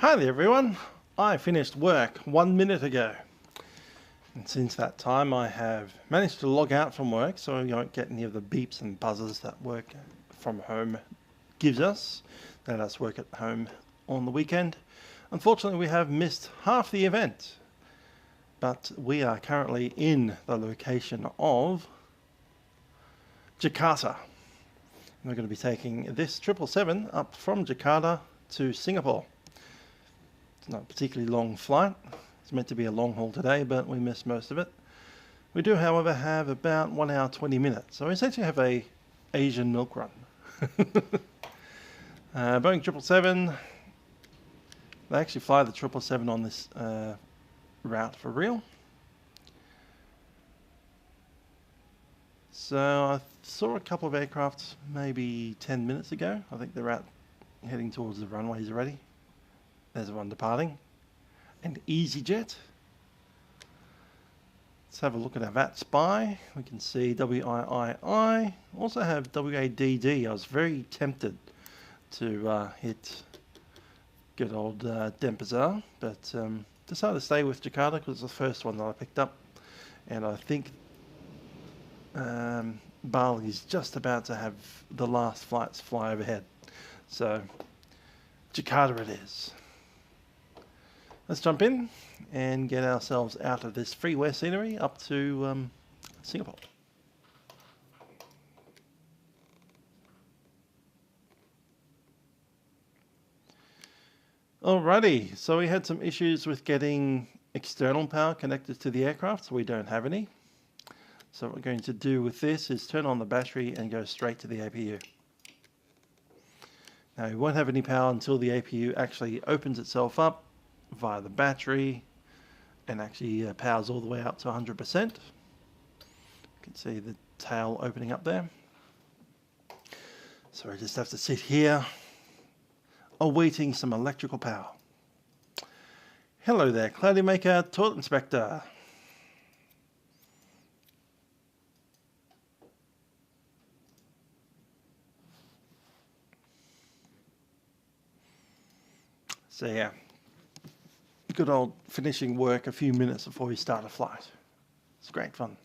Hi there everyone, I finished work 1 minute ago, and since that time I have managed to log out from work so you won't get any of the beeps and buzzers that work from home gives us. Let us work at home on the weekend. Unfortunately we have missed half the event, but we are currently in the location of Jakarta. We're going to be taking this 777 up from Jakarta to Singapore. It's not a particularly long flight. It's meant to be a long haul today, but we missed most of it. We do, however, have about 1 hour 20 minutes, so we essentially have a Asian milk run. Boeing 777. They actually fly the 777 on this route for real. So I saw a couple of aircraft maybe 10 minutes ago. I think they're out heading towards the runways already. There's one departing. And EasyJet. Let's have a look at our Vatsim. We can see WIII. Also have WADD. I was very tempted to hit good old Denpasar, but decided to stay with Jakarta because it's the first one that I picked up. And I think Bali is just about to have the last flights fly overhead. So Jakarta it is. Let's jump in and get ourselves out of this freeware scenery up to Singapore. Alrighty, so we had some issues with getting external power connected to the aircraft, so we don't have any. So what we're going to do with this is turn on the battery and go straight to the APU. Now we won't have any power until the APU actually opens itself up via the battery and actually powers all the way up to 100%. You can see the tail opening up there. So I just have to sit here awaiting some electrical power. Hello there, Cloudy Maker Toilet Inspector. So yeah, good old finishing work a few minutes before we start a flight. It's great fun.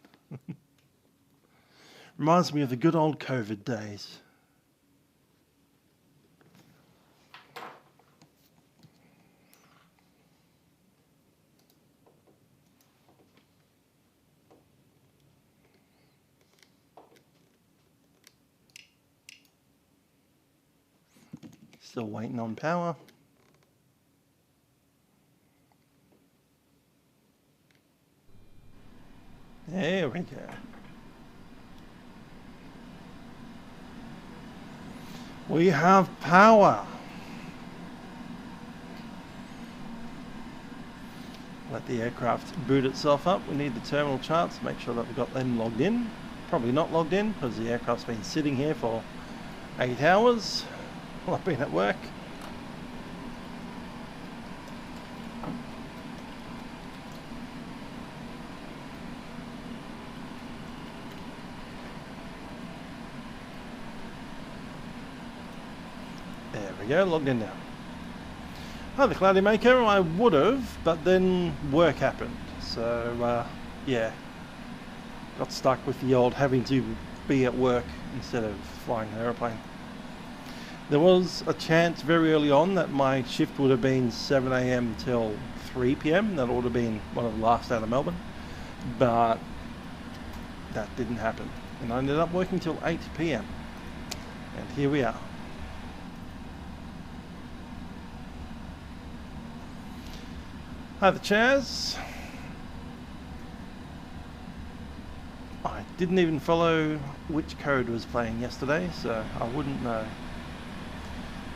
Reminds me of the good old COVID days. Still waiting on power. There we go. We have power. Let the aircraft boot itself up. We need the terminal charts to make sure that we've got them logged in. Probably not logged in because the aircraft's been sitting here for 8 hours while I've been at work. There we go, logged in now. Hi, the Cloudy Maker. I would have, but then work happened. So, yeah. Got stuck with the old having to be at work instead of flying an aeroplane. There was a chance very early on that my shift would have been 7 AM till 3 PM. That would have been one of the last out of Melbourne. But that didn't happen. And I ended up working till 8 PM. And here we are. Hi the Chaz. I didn't even follow which code was playing yesterday, so I wouldn't know.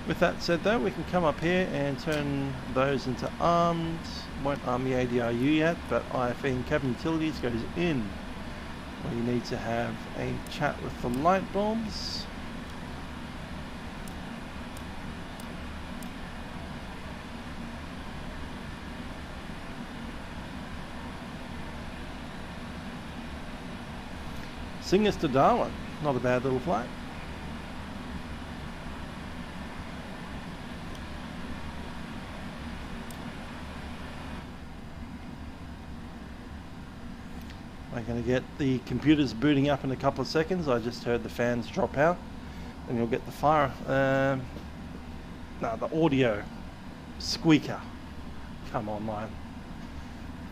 With that said though, we can come up here and turn those into armed. Won't arm the ADRU yet, but IFE and cabin utilities goes in. We need to have a chat with the light bulbs. Singers to Darwin, not a bad little flight. I'm going to get the computers booting up in a couple of seconds. I just heard the fans drop out, and you'll get the the audio squeaker come online.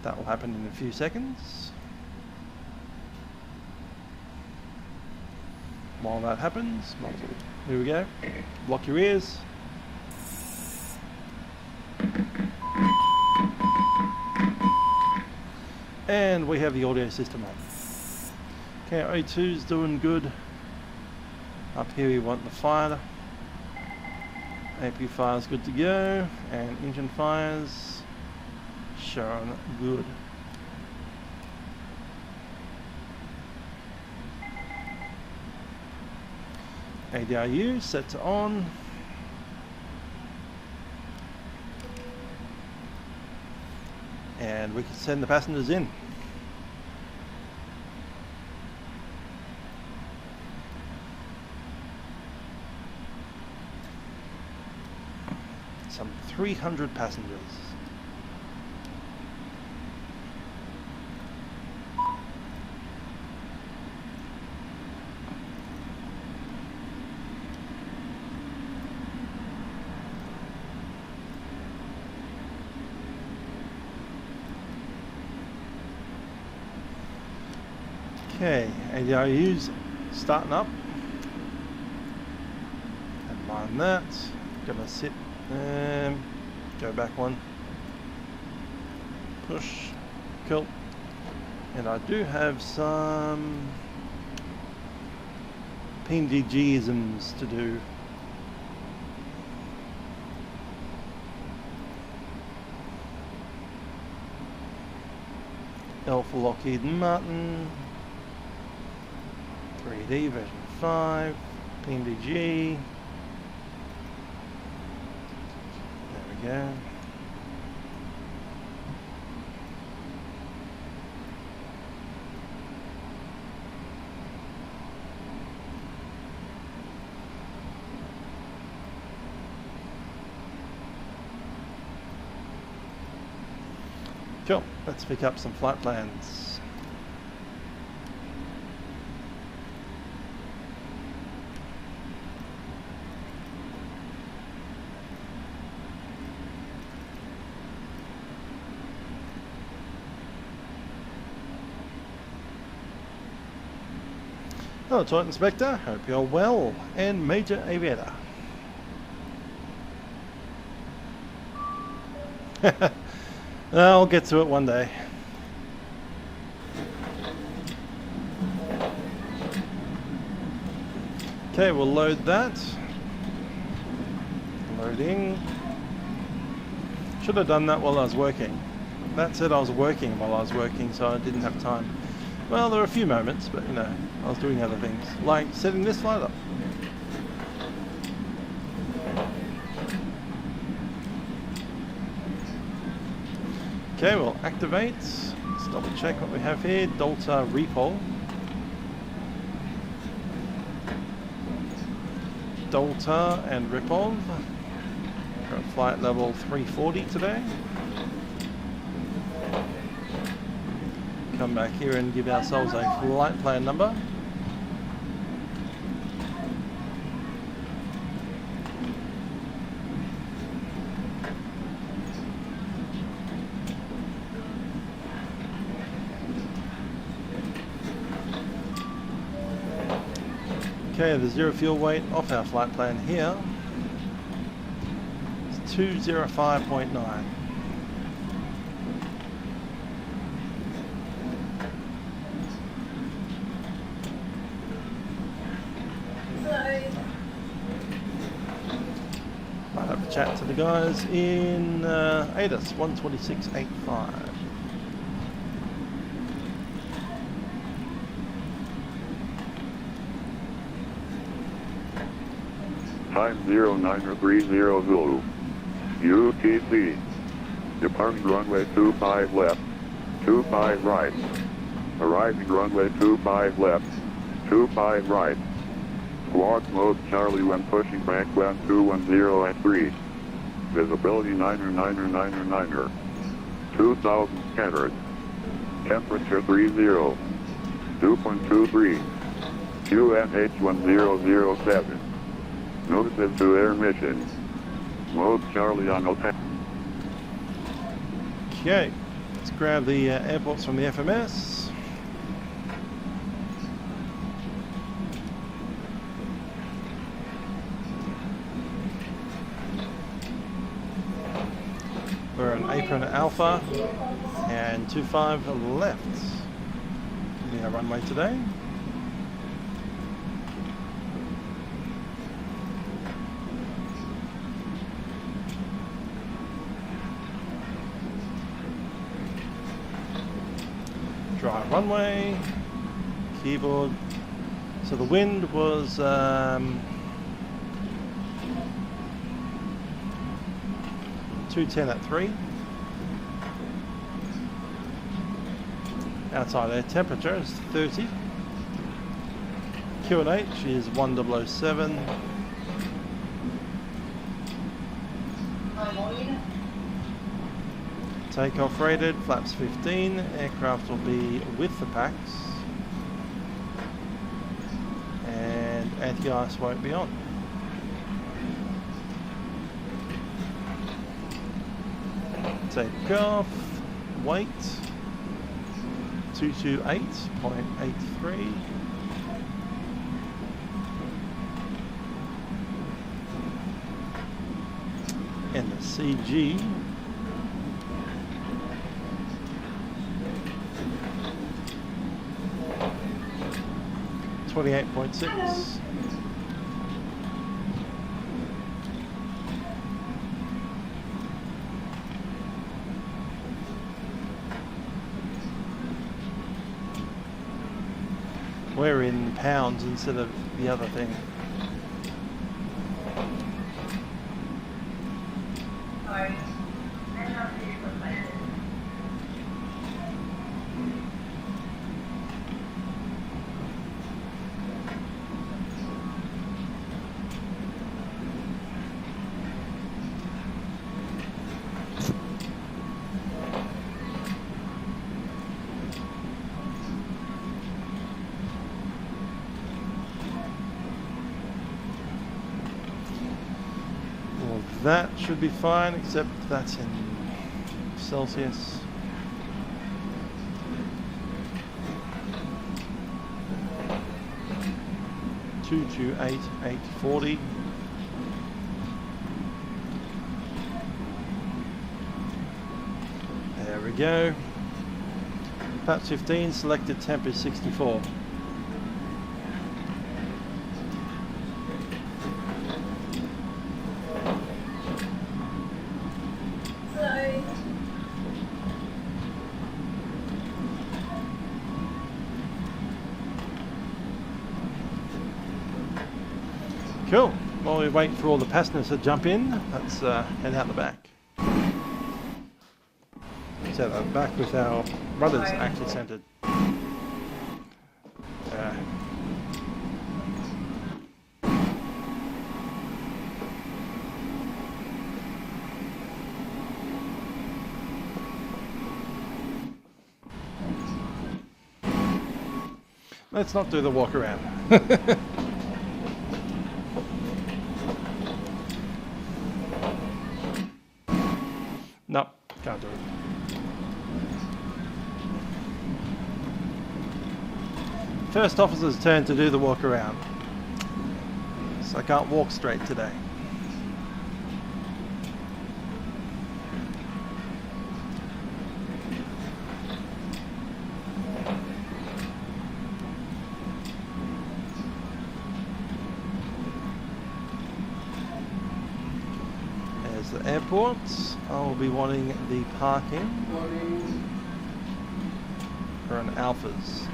That will happen in a few seconds. While that happens, here we go. Block your ears. And we have the audio system on. Okay, O2's doing good. Up here we want the fire. AP fire's good to go, and engine fire's showing good. ADRU set to on. And we can send the passengers in. Some 300 passengers. Okay, ADRU's starting up. Don't mind that. Gonna sit. Go back one. Push. Cool. And I do have some PMDG-isms to do. L for Lockheed Martin. 3D version 5. PMDG. There. Cool, let's pick up some flight plans. Hello, Toy Inspector. Hope you're well. And Major Aviator. I'll get to it one day. Okay, we'll load that. Loading. Should have done that while I was working. That said, I was working while I was working, so I didn't have time. Well, there were a few moments, but you know, I was doing other things, like setting this flight up. Okay, we'll activate. Let's double check what we have here. Delta repol. Delta and repol. We're at flight level 340 today. Come back here and give ourselves a flight plan number. Okay, the zero fuel weight off our flight plan here is 205.9. Chat to the guys in ATIS 126.85. Time 0930 Zulu. UTC. Departing runway 25 left, 25 right. Arriving runway 25 left, 25 right. Squawk mode Charlie when pushing back when 210 at 3. Visibility 9er. 2000 scattered. Temperature 30. 2.23. QNH1007. Notices to air mission. Mode Charlie on OPEC. Okay, let's grab the airports from the FMS. We're on apron Alpha and 25 left. Giving our runway today. Dry runway, keyboard. So the wind was 210 at 3. Outside air temperature is 30. QNH is 1007. Takeoff rated, flaps 15, aircraft will be with the packs, and anti-ice won't be on. Takeoff, weight, 228.83. And the CG 28.6. We're in pounds instead of the other thing. That should be fine, except that's in Celsius. $228,840. There we go. Flaps 15, selected temp is 64. Cool. While we wait for all the passengers to jump in, let's head out the back. Let's head out the back with our rudders actually centered. Let's not do the walk around. Nope, can't do it. First officer's turn to do the walk around. So I can't walk straight today. There's the airport. I'll be wanting the parking for an Alphas.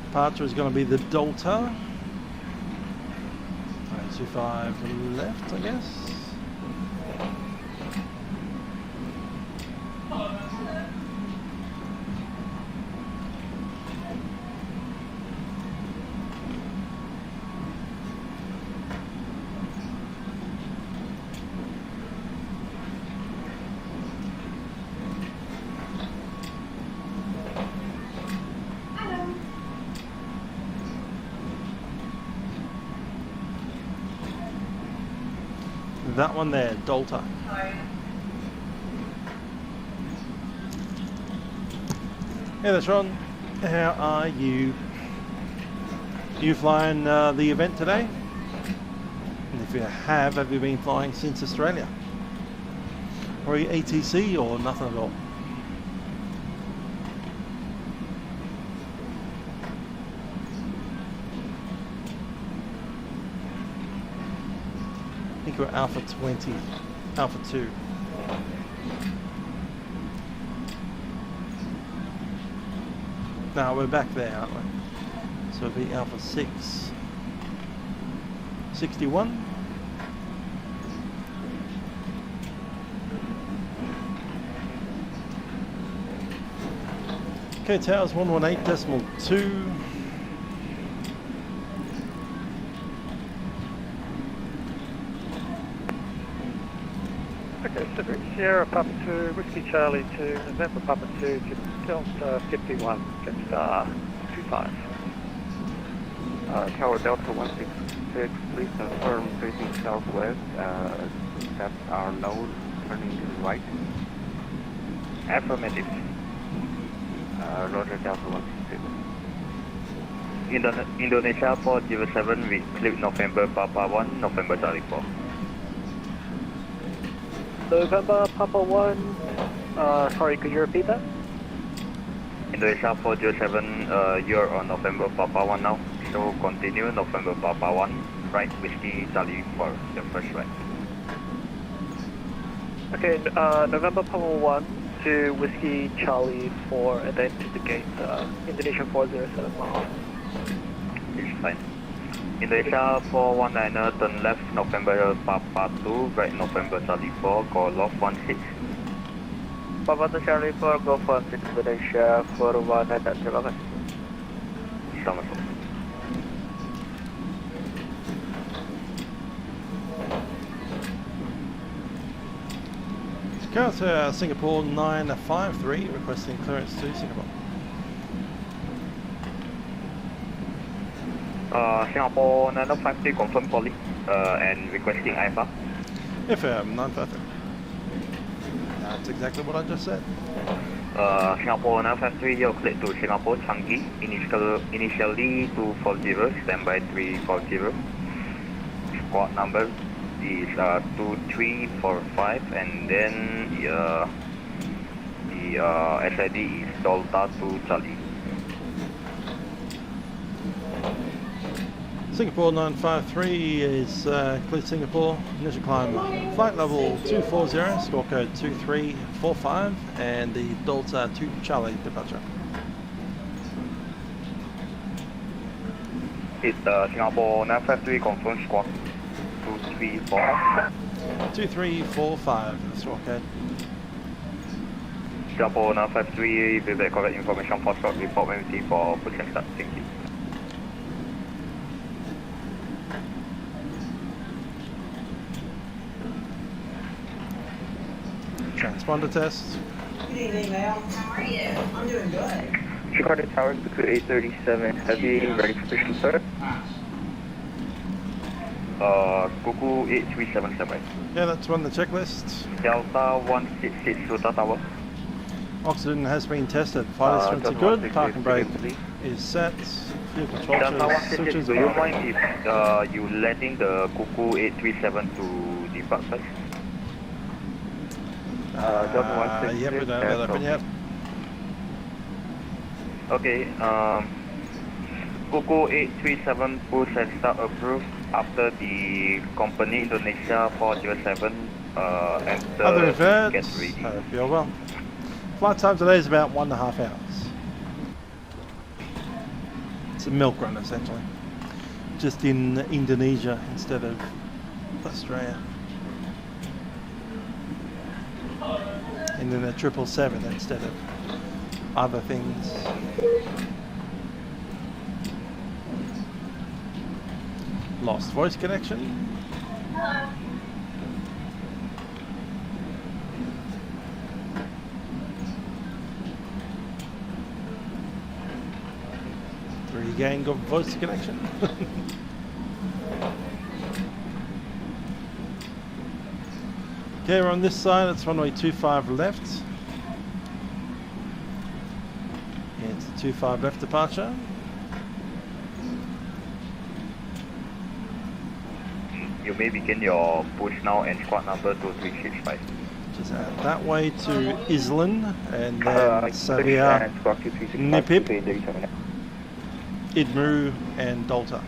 Departure is going to be the Delta. 25 left, I guess. That one there, Delta. Hey there, Sean. How are you? You flying the event today? And if you have you been flying since Australia? Or are you ATC or nothing at all? I think we're Alpha 20, Alpha 2. No, we're back there, aren't we? So it'll be Alpha 6. 61. Okay, towers 118.2. Okay, so Sierra Papa 2, Whiskey Charlie 2, November Papa 2, Delta 51, Jetstar 25. Tower Delta 166, please confirm facing southwest. Steps are low, turning to the right. Affirmative. Roger Delta 166. Indonesia 407 with clip November Papa 1, November Charlie 4. November Papa 1, sorry, could you repeat that? Indonesia 407, you're on November Papa 1 now. So continue November Papa 1, right, Whiskey Charlie 4, the first right. Okay, November Papa 1 to Whiskey Charlie 4 and then to the gate, Indonesia 407 miles. It's fine. Indonesia 419er, turn left November Papa 2, right November Charlie 4, call off 16. Papa 2 Charlie 4, go for Indonesia 419, terima kasih. Sama-sama. Scout Singapore 953 requesting clearance to Singapore. Singapore 953 confirm calling and requesting IFA. FM 953. That's exactly what I just said. Singapore 953, you're cleared to Singapore Changi, initially 240, standby 340. Squad number is 2345 and then the SID is Delta 2 Charlie. Singapore 953 is cleared Singapore, initial climb flight level 240, score code 2345 and the Delta 2 Charlie departure. It's Singapore 953 confirm squad 234. 2345 the score code. Singapore 953, with the correct information for short report MT for pushing start. Thank you. Transponder test. Good evening, ma'am. How are you? I'm doing good. Chicago Tower, Baku 837, heavy, ready for pushing start. Kuku 8377. Yeah, that's on the checklist. Delta 166, Ruta Tower. Oxygen has been tested. Fire instruments are good. Parking brake is set. Fuel control Delta 166, switches do you are mind if you letting the Kuku 837 to depart first? Yep, we don't have that open yet. Okay, Kuku 837 push and start approved after the company Indonesia 407 enter Other get events, ready. hope you're well. Flight time today is about 1.5 hours. It's a milk run essentially. Just in Indonesia instead of Australia. And then a 777 instead of other things. Lost voice connection. Regained voice connection. Okay, we're on this side, it's runway 25 left. It's the 25 left departure. You may begin your push now and squad number 2365. Just out that way to Island and then Savia, Nipip, Idmu and Dolta.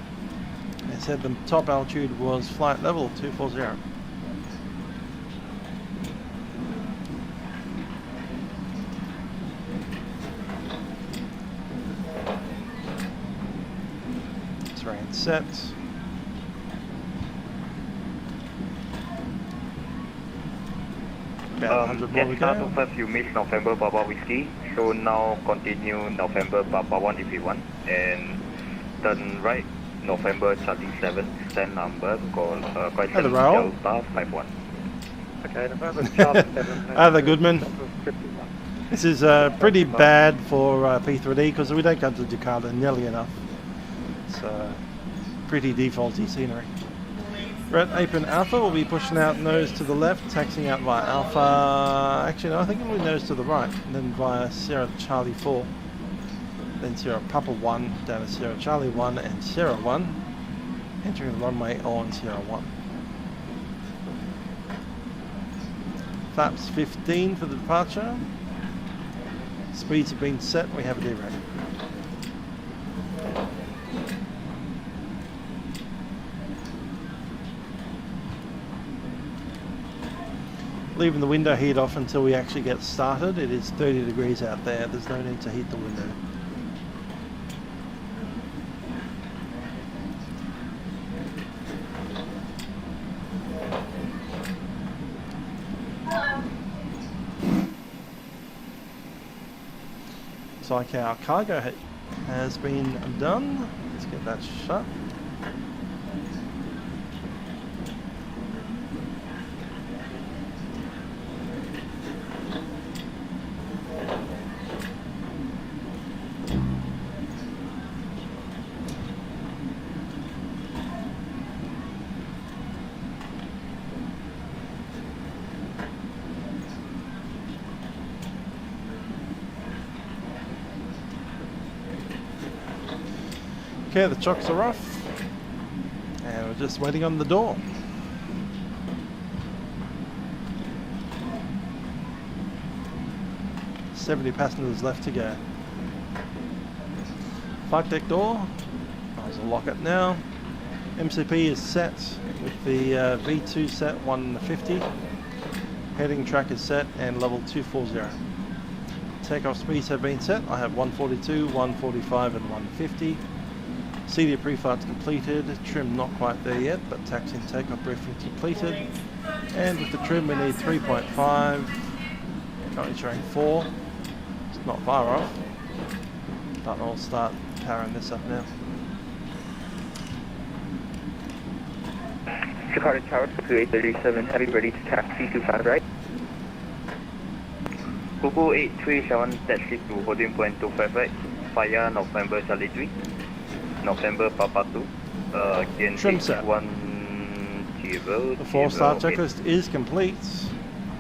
They said the top altitude was flight level 240. Terrain set. About 100 more to go. 5 you missed November Papa Whiskey, so now continue November Papa 1 if you want, and turn right November Charlie 7, stand number called question Delta 51. Okay, November Charlie 7. Other Goodman. This is pretty bad for P3D because we don't come to Jakarta nearly enough. So pretty defaulty scenery. We're at Apron Alpha, we'll be pushing out nose to the left, taxiing out via Alpha. Actually, no, I think we'll be nose to the right, and then via Sierra Charlie 4. Then Sierra Papa 1, down to Sierra Charlie 1 and Sierra 1, entering the runway on Sierra 1. Flaps 15 for the departure. Speeds have been set, we have a derate. Leaving the window heat off until we actually get started. It is 30 degrees out there, there's no need to heat the window. Looks like our cargo has been done. Let's get that shut. Okay, the chocks are off, and we're just waiting on the door. "70 passengers left to go. Flight deck door, I'll lock it now. MCP is set with the V2 set 150. Heading track is set and level 240. Takeoff speeds have been set. I have 142, 145 and 150. CDA pre-flight's completed, trim not quite there yet, but taxi and takeoff briefing completed. And with the trim we need 3.5, currently showing 4, it's not far off, but I'll start powering this up now. Jakarta Tower, 2837, heavy ready to taxi 25 right. Kuku 837, taxi to holding point 25 right, fire November Charlie 3. November Papa 2, again Trim set. 10. The 4-star checklist is complete.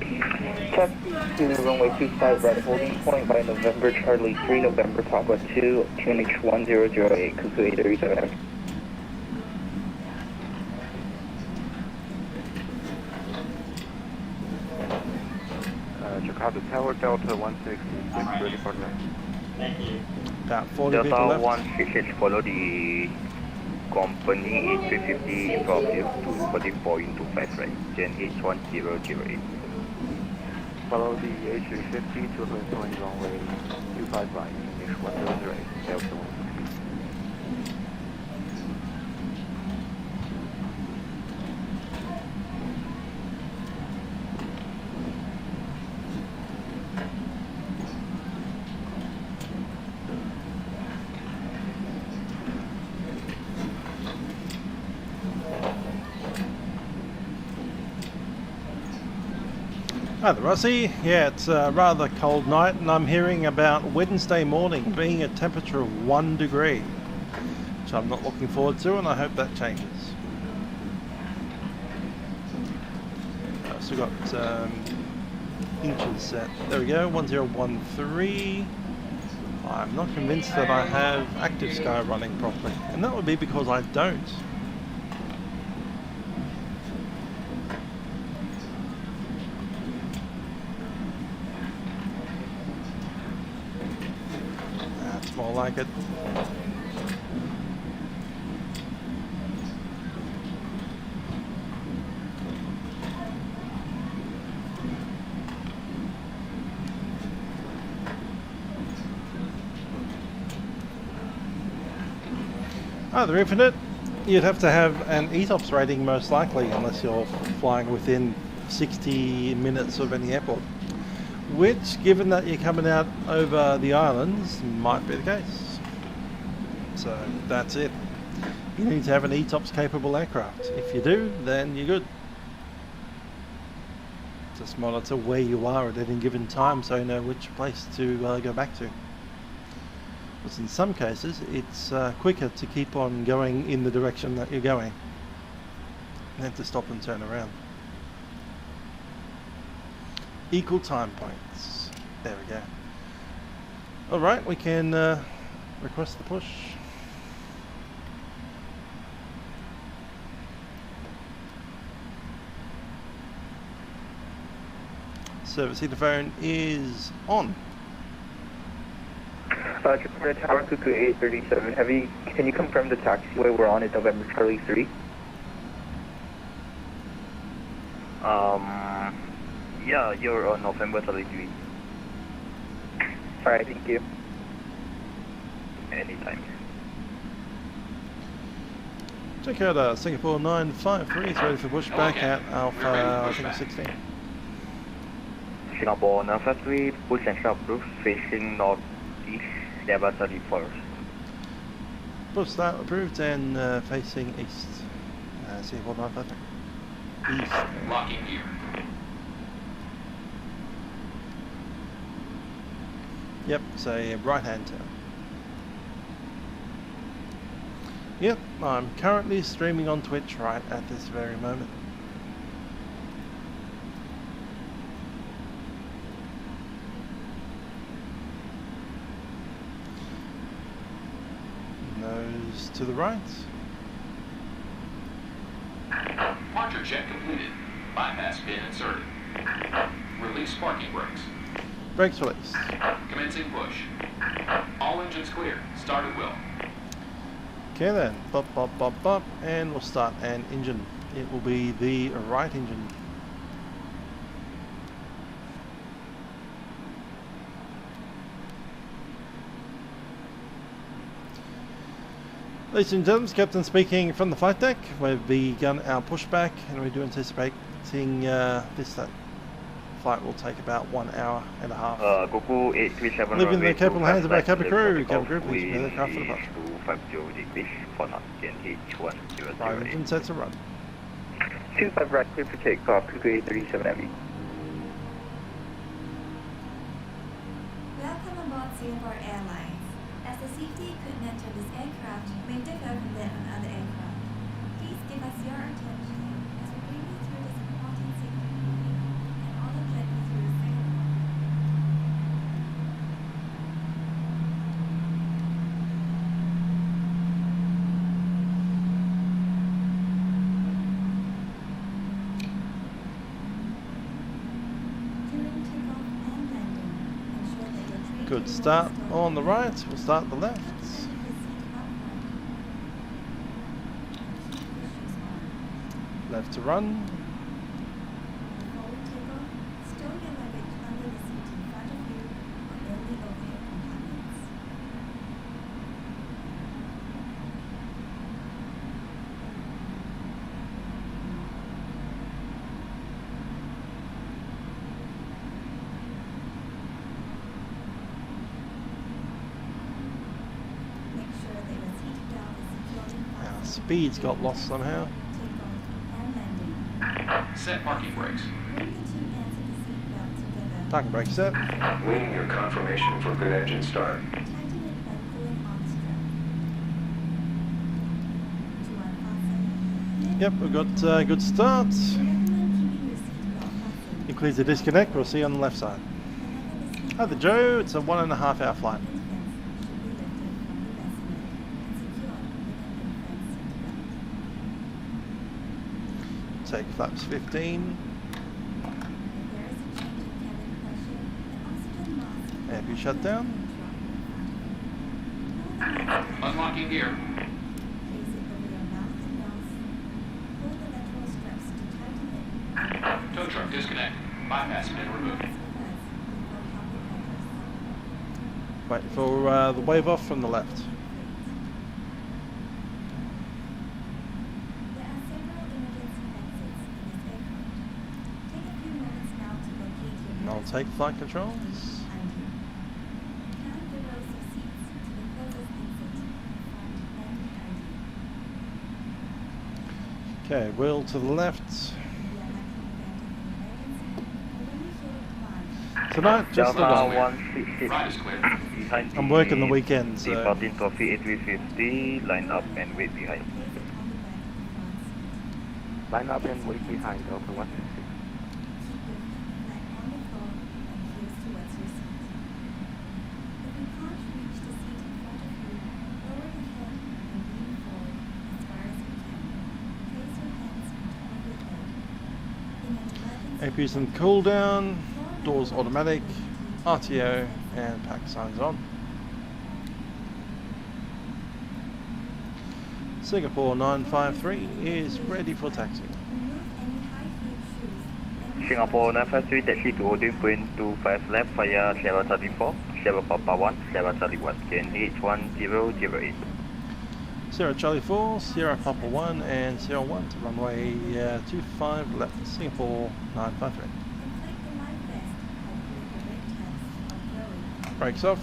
Taxi to runway 25 right, holding point by November Charlie 3, November Papa 2, QNH 1008, Kuku 837. Jakarta Tower, Delta 166, ready for that. About 40 people Delta left. 166, follow the company 8350 in front of you to 44.25 right, Gen H1008. Follow the A350 to point runway 25 right, QNH 1008, Delta 160. Hi there, Rossi. Yeah, it's a rather cold night, and I'm hearing about Wednesday morning being a temperature of 1 degree, which I'm not looking forward to, and I hope that changes. also got inches set. There we go, 1013. I'm not convinced that I have ActiveSky running properly, and that would be because I don't. That's more like it. Either infinite, you'd have to have an ETOPS rating most likely, unless you're flying within 60 minutes of any airport. Which, given that you're coming out over the islands, might be the case. So that's it. You need to have an ETOPS capable aircraft. If you do, then you're good. Just monitor where you are at any given time so you know which place to go back to. Because in some cases it's quicker to keep on going in the direction that you're going than to stop and turn around. Equal time points. There we go. Alright, we can request the push. Service heaterphone is on. Japan Tower Cuckoo 837 can you confirm the taxiway we're on at November Charlie 3? Yeah, you're on November 33. Alright, thank you. Anytime. Check out Singapore 953, it's ready for pushback at Alpha, I think 16. Singapore 953, push and stop roof facing northeast, Level 31st. Push start approved and facing east. Singapore 953. East. Locking gear. Yep, so right hand turn. Yep, I'm currently streaming on Twitch right at this very moment. Nose to the right. Departure check completed. Bypass pin inserted. Release parking brakes. Brakes released. Commencing push. All engines clear. Start at will. Okay then, bop bop bop bop, and we'll start an engine. It will be the right engine. Ladies and gentlemen, Captain speaking from the flight deck. We've begun our pushback, and we do anticipate seeing this flight will take about 1 hour and a half. Cuckoo 837 Leaving the capable hands of our cabin crew. Cabin crew, please we prepare the craft for departure. 250 degrees for not Right engine set to run. 25 right, clear for takeoff, Cuckoo 837 Heavy. Welcome aboard Singapore Airlines. As the safety equipment of this aircraft may differ from that on other aircraft, please give us your attention as we bring you through this important safety briefing and all the journey through Singapore. During takeoff and landing, ensure that your tray Good table start is stored on the right, we'll start the left. Left to run. Before we take off, stow your luggage under the seat in front of you or in the overhead compartments. Make sure that your seat belt is securely Our fastened. speed's got lost somehow. Takeoff and landing. Set parking brakes. Bring the two ends of the seat belt together. Parking brake set. Waiting your confirmation for good engine start. Tighten it by pulling on strap. To unfasten, Yep, we've got good start. recommend keeping your seat belt clears the disconnect. We'll see you on the left side. Hi there, Joe. It's a 1.5 hour flight. Take flaps 15. And you shut down. Unlocking gear. Tow truck disconnect. Bypass pin removed. Wait for the wave off from the left. And I'll take flight controls. Okay, wheel to the left. Tonight, just the one. 166 I'm working the weekend, so. Departing traffic A350, line up and wait behind. Line up and wait behind, over 166. APUs and cool down, doors automatic, RTO and pack signs on. Singapore 953 is ready for taxi. Singapore 953, taxi to holding point 25 left via Sierra 34, Sierra Papa 1, Sierra Charlie 1, KNH 1008. Sierra Charlie 4, Sierra Papa 1 and Sierra 1 to runway 25 left, Singapore 953. Brakes off.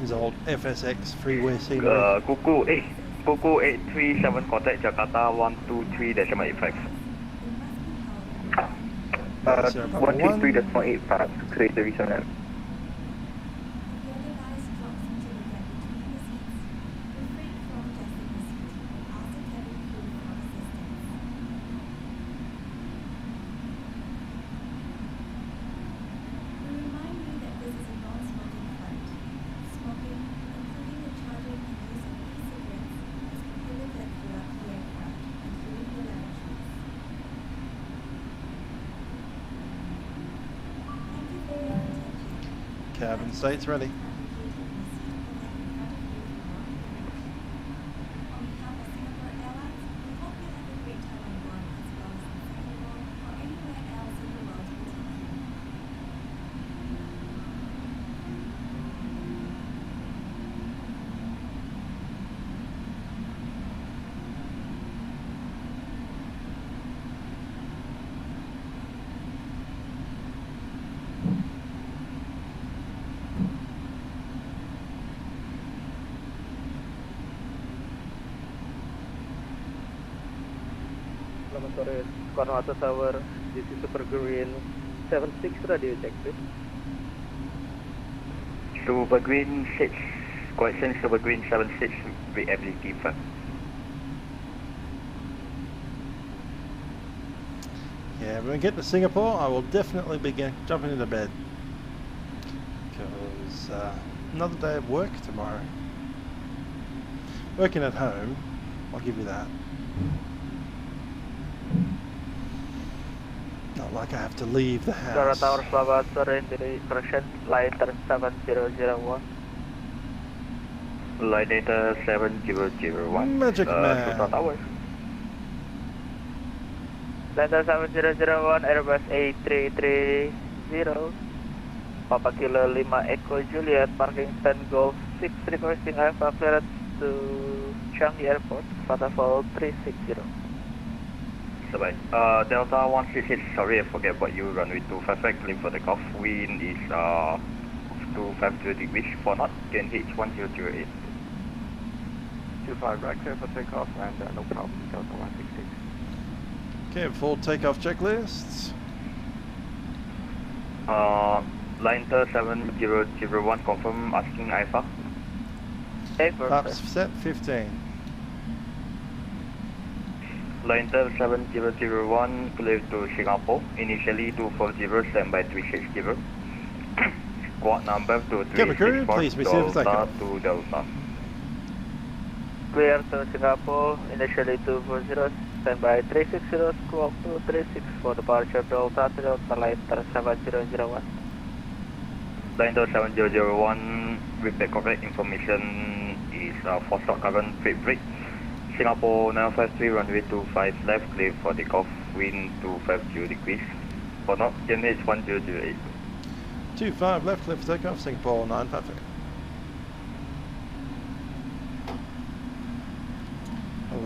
His old FSX freeware scenery. Kuku 837, contact Jakarta 123.85. 123.85 to clear the reason. Cabin states ready. Selamat sore, Cornwall Tower, this is Super Green 76 radio check please. Super Green 6, correction Super Green 76, reliability firm. Yeah, when we get to Singapore, I will definitely be jumping into bed. Because another day of work tomorrow. Working at home, I'll give you that. Not like I have to leave the house. Tower, selamat sore, correction, line turn 7001. Line data 7001. Magic Man. Total tower. Delta 7001, Airbus A330, Papa Kilo 5 Echo Juliet, parking stand Golf 6, requesting Alpha clearance to Changi Airport, Vatafall 360. Bye. Delta 166, sorry I forget about you, runway 255, clear for takeoff. Wind is 250 degrees for knot, gain H1008. 25 right, clear for takeoff and no problem, Delta 166. Okay, full takeoff checklists. Line 7001, confirm asking Alpha. Flaps set 15. Line 7001, clear to Singapore. Initially 240, standby 360. Squad number to Cabin crew, please be safe for Delta takeoff. to Delta. Clear to Singapore, initially 240, standby 360, squawk 236 for departure Delta to Delta, line 7001. Line 7001, with the correct information is for short current freight break. Singapore 953, runway 25 left, clear for takeoff, wind 250 degrees. For not, GMH 1008. 25 left, clear for takeoff, Singapore 953.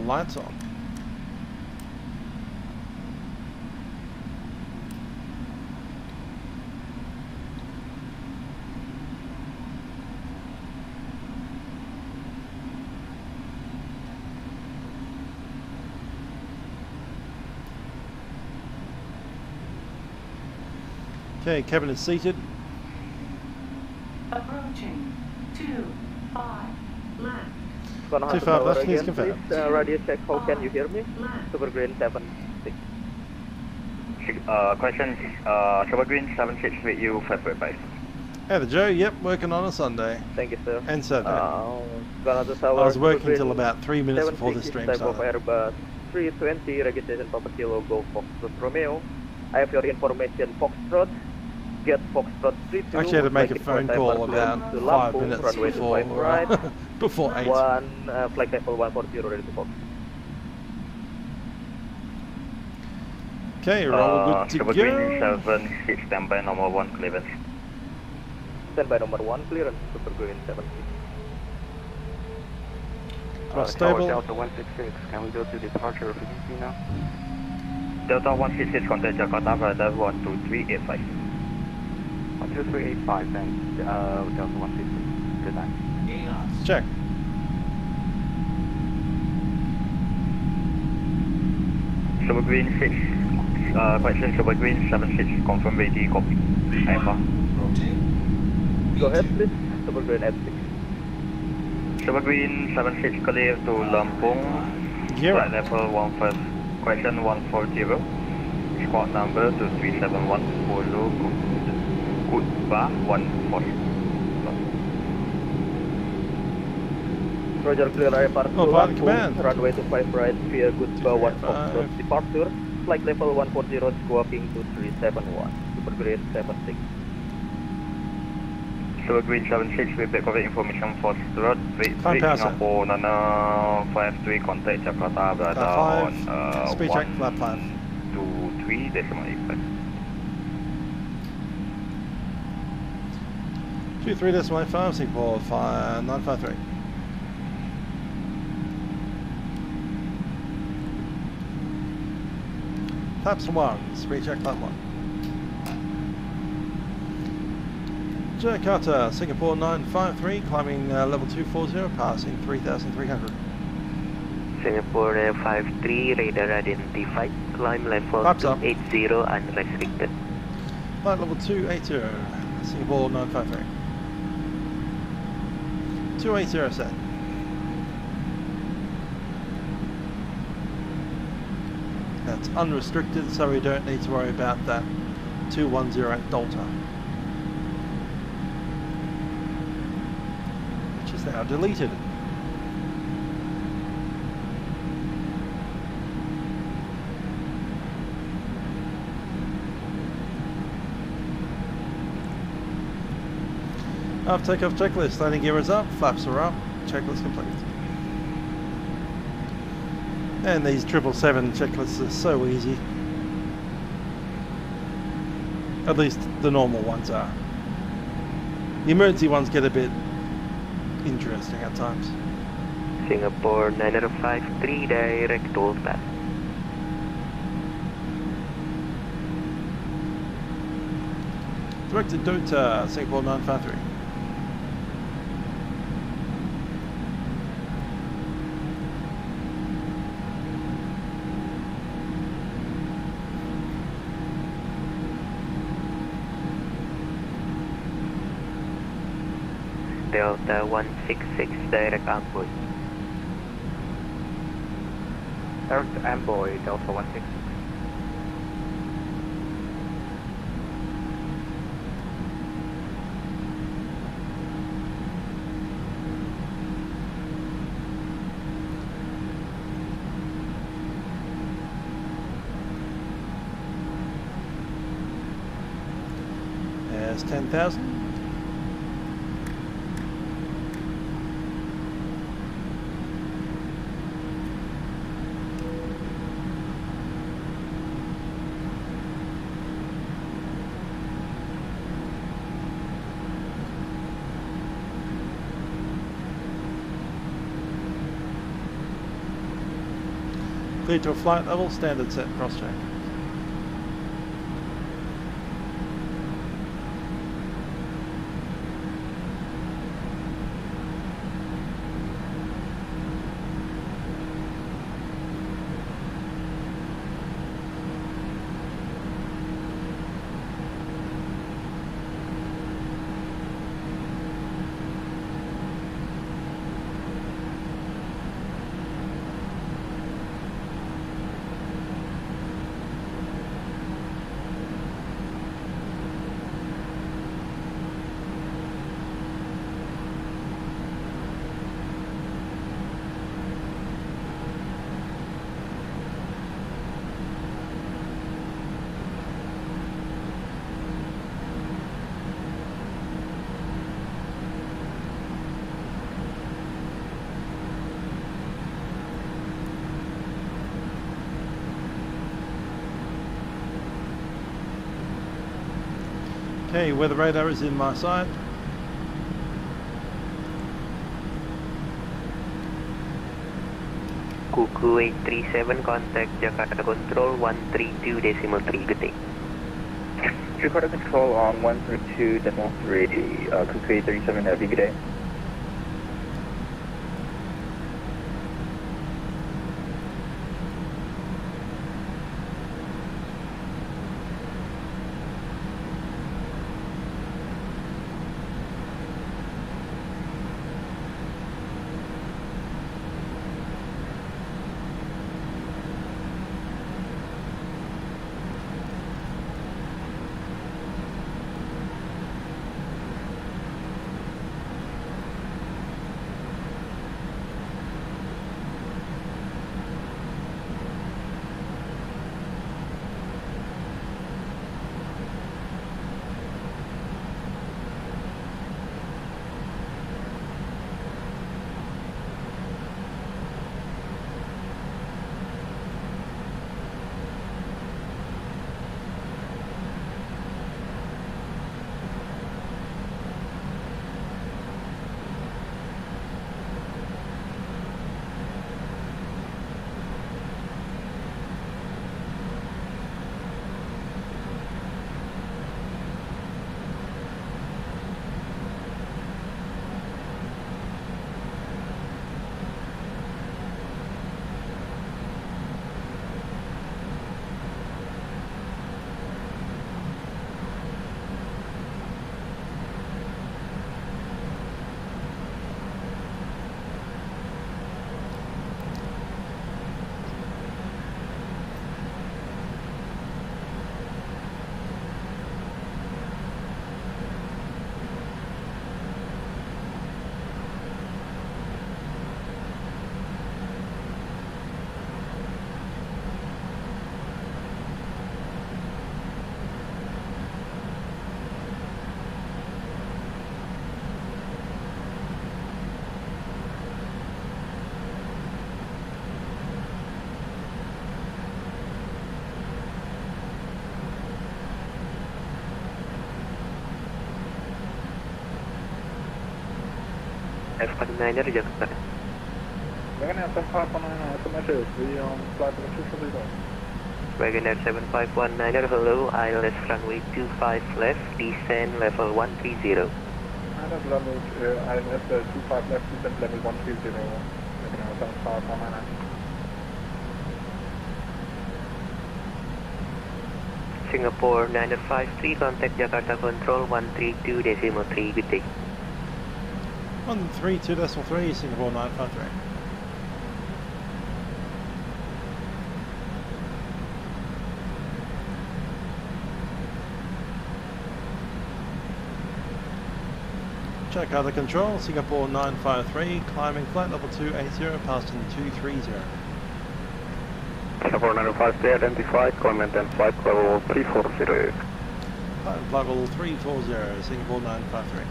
Lights on. Okay, cabin is seated. Approaching 25 left. 25 left, please confirm. Radio check, how can you hear me? Super Green 76. Question, Super Green 76 with you, 545. Hey, the Joe, yep, working on a Sunday. Thank you, sir. And Saturday. I I was working till about 3 minutes before the stream type of started. Airbus 320, registration Papa Kilo, Golf Foxtrot Romeo. I have your information, Foxtrot. Get Foxtrot 32. Actually, I had to make a phone call about 5 minutes before, before 8. Flight level 140, ready to Fox. Okay, we're all good to Super go. Green 76, standby number 1, clearance. Standby number 1, clearance, Super Green 76. Stable. Delta 166, can we go to departure frequency now? Delta 166, contact Jakarta, radar 12385. 12385, thanks. Delta 166, good night. Check. Super Green 6, question Super Green 76, confirm ready, copy. Alpha. Go ahead, please. Super Green F6. Super Green 76, clear to Lampung. Gear Flight up. level 15, question 140. Squad number to 371, follow Kutba 14. Roger, clear airport Oh, to pilot Lampung, command. runway 25 right via Kutba 1 Foxtrot departure. Flight level 140, squawking to 371. Super Green 76. Super Green 76, with the correct information for Strut, Climb power, sir. Singapore, Nana 53, contact Jakarta, radar on Flap 5. Speed check, flap 5. 123.85. 23.85, Singapore 953. Flaps 1, speed check, flap 1. Jakarta, Singapore 953, climbing level 240, passing 3,300. Singapore 953, radar identified, climb level Flaps up. 280 unrestricted. Flight level 280, Singapore 953. 280 set. That's unrestricted, so we don't need to worry about that 210 at Delta, which is now deleted. Takeoff checklist, landing gear is up, flaps are up, checklist complete. And these 777 checklists are so easy. At least the normal ones are. The emergency ones get a bit interesting at times. Singapore 9053 direct to pass. Direct to Dota, Singapore 953. Delta 166 direct Amboy. Direct Amboy, Delta 166. There's 10,000. Clear to a flight level, standard set cross-check. Okay, weather radar is in my sight. Kuku 837, contact Jakarta Control 132.3. Good day. Jakarta Control on 132.3, Kuku 837, have a good day. 7519er Jakarta. Wagonair 7519er, estimated. We fly for the 240. Wagonair 7519er, hello, ILS runway 25 left, descend level 130. ILS level, ILS 25 left, descend level 130. Wagonair 7519er. Singapore 953, contact Jakarta Control 132.3, good day. 132.3, Singapore 953. Jakarta Control, Singapore 953, climbing flight level 280, passing 230. Singapore 953 identified, climb maintain flight level 340. Flight level 340, Singapore 953.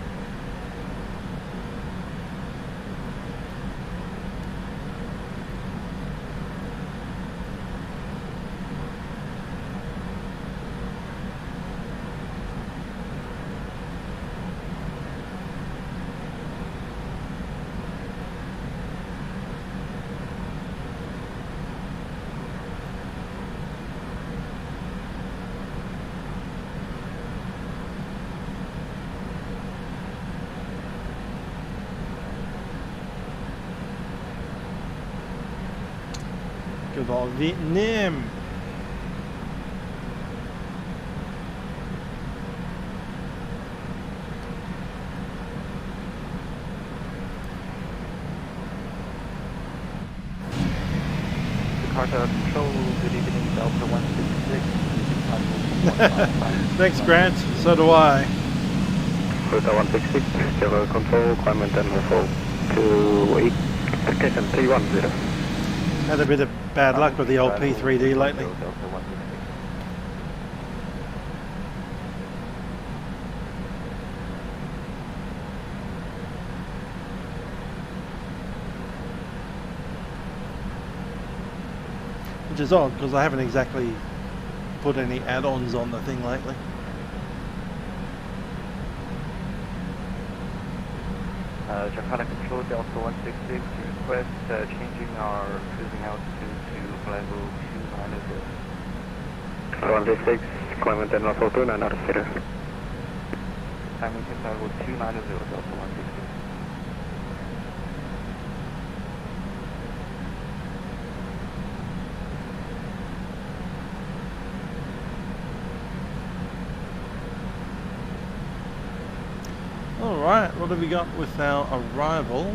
Good old Vietnam. Jakarta Control, good evening, Delta 166. Thanks, Grant. So do I. Delta 166, Jakarta Control, climb maintain level 28, expectation 310. Had a bit of bad luck with the old P3D lately. Which is odd, because I haven't exactly put any add-ons on the thing lately. Jakarta Control, Delta 166, request changing our cruising altitude to level 290. 166, climb maintain level 290. Timing to level 290, Delta 166. Alright, what have we got with our arrival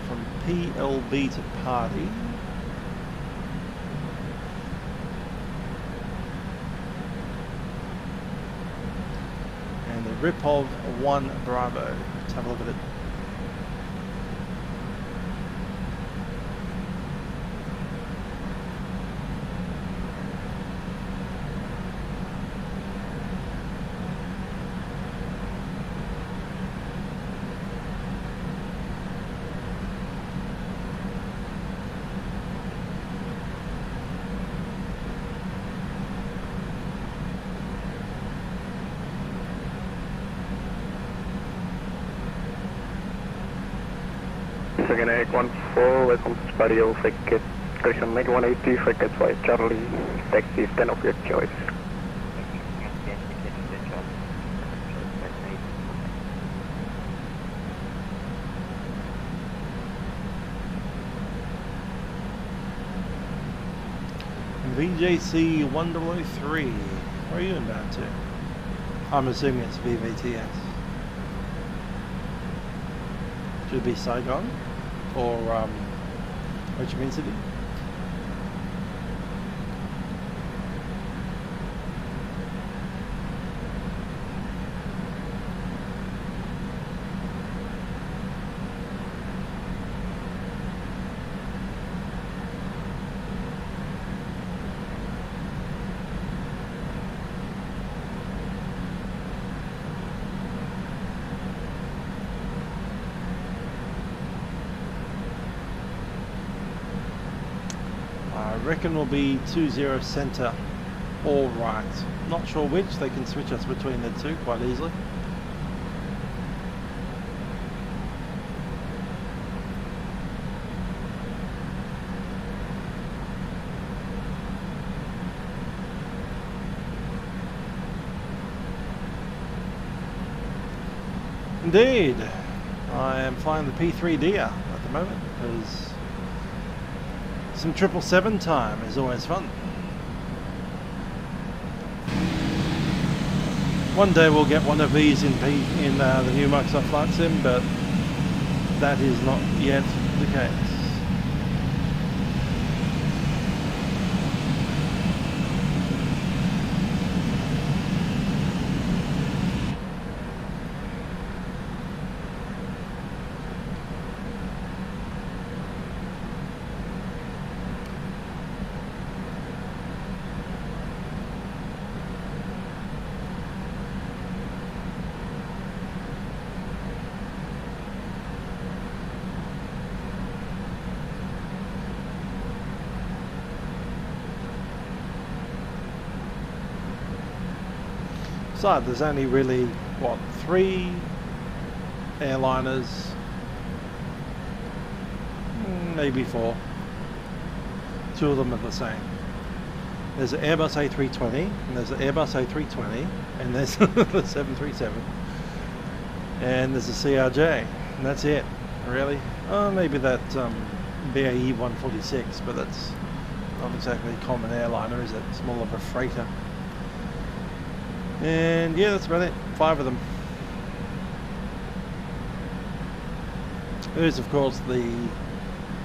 from PLB to party? And the rip of 1 Bravo. Let's have a look at it. Second egg 14, welcome to Spario, Frigate, correction 9180, Frigate Flight Charlie, taxi 10 of your choice. VJC 1003, where are you inbound to? I'm assuming it's VVTS. Should it be Saigon? Or Ho Chi Minh City? I reckon we'll be 20 center, all right. Not sure which, they can switch us between the two quite easily. Indeed. I am flying the P3D at the moment because some 777 time is always fun. One day we'll get one of these in the new Microsoft Flight Sim, but that is not yet the case. Besides, there's only really, what, 3 airliners, maybe 4. 2 of them are the same. There's an Airbus A320, and there's an Airbus A320, and there's the 737, and there's a CRJ, and that's it, really. Oh, maybe that BAE 146, but that's not exactly a common airliner, is it? It's more of a freighter. And yeah, that's about it. 5 of them. There's of course the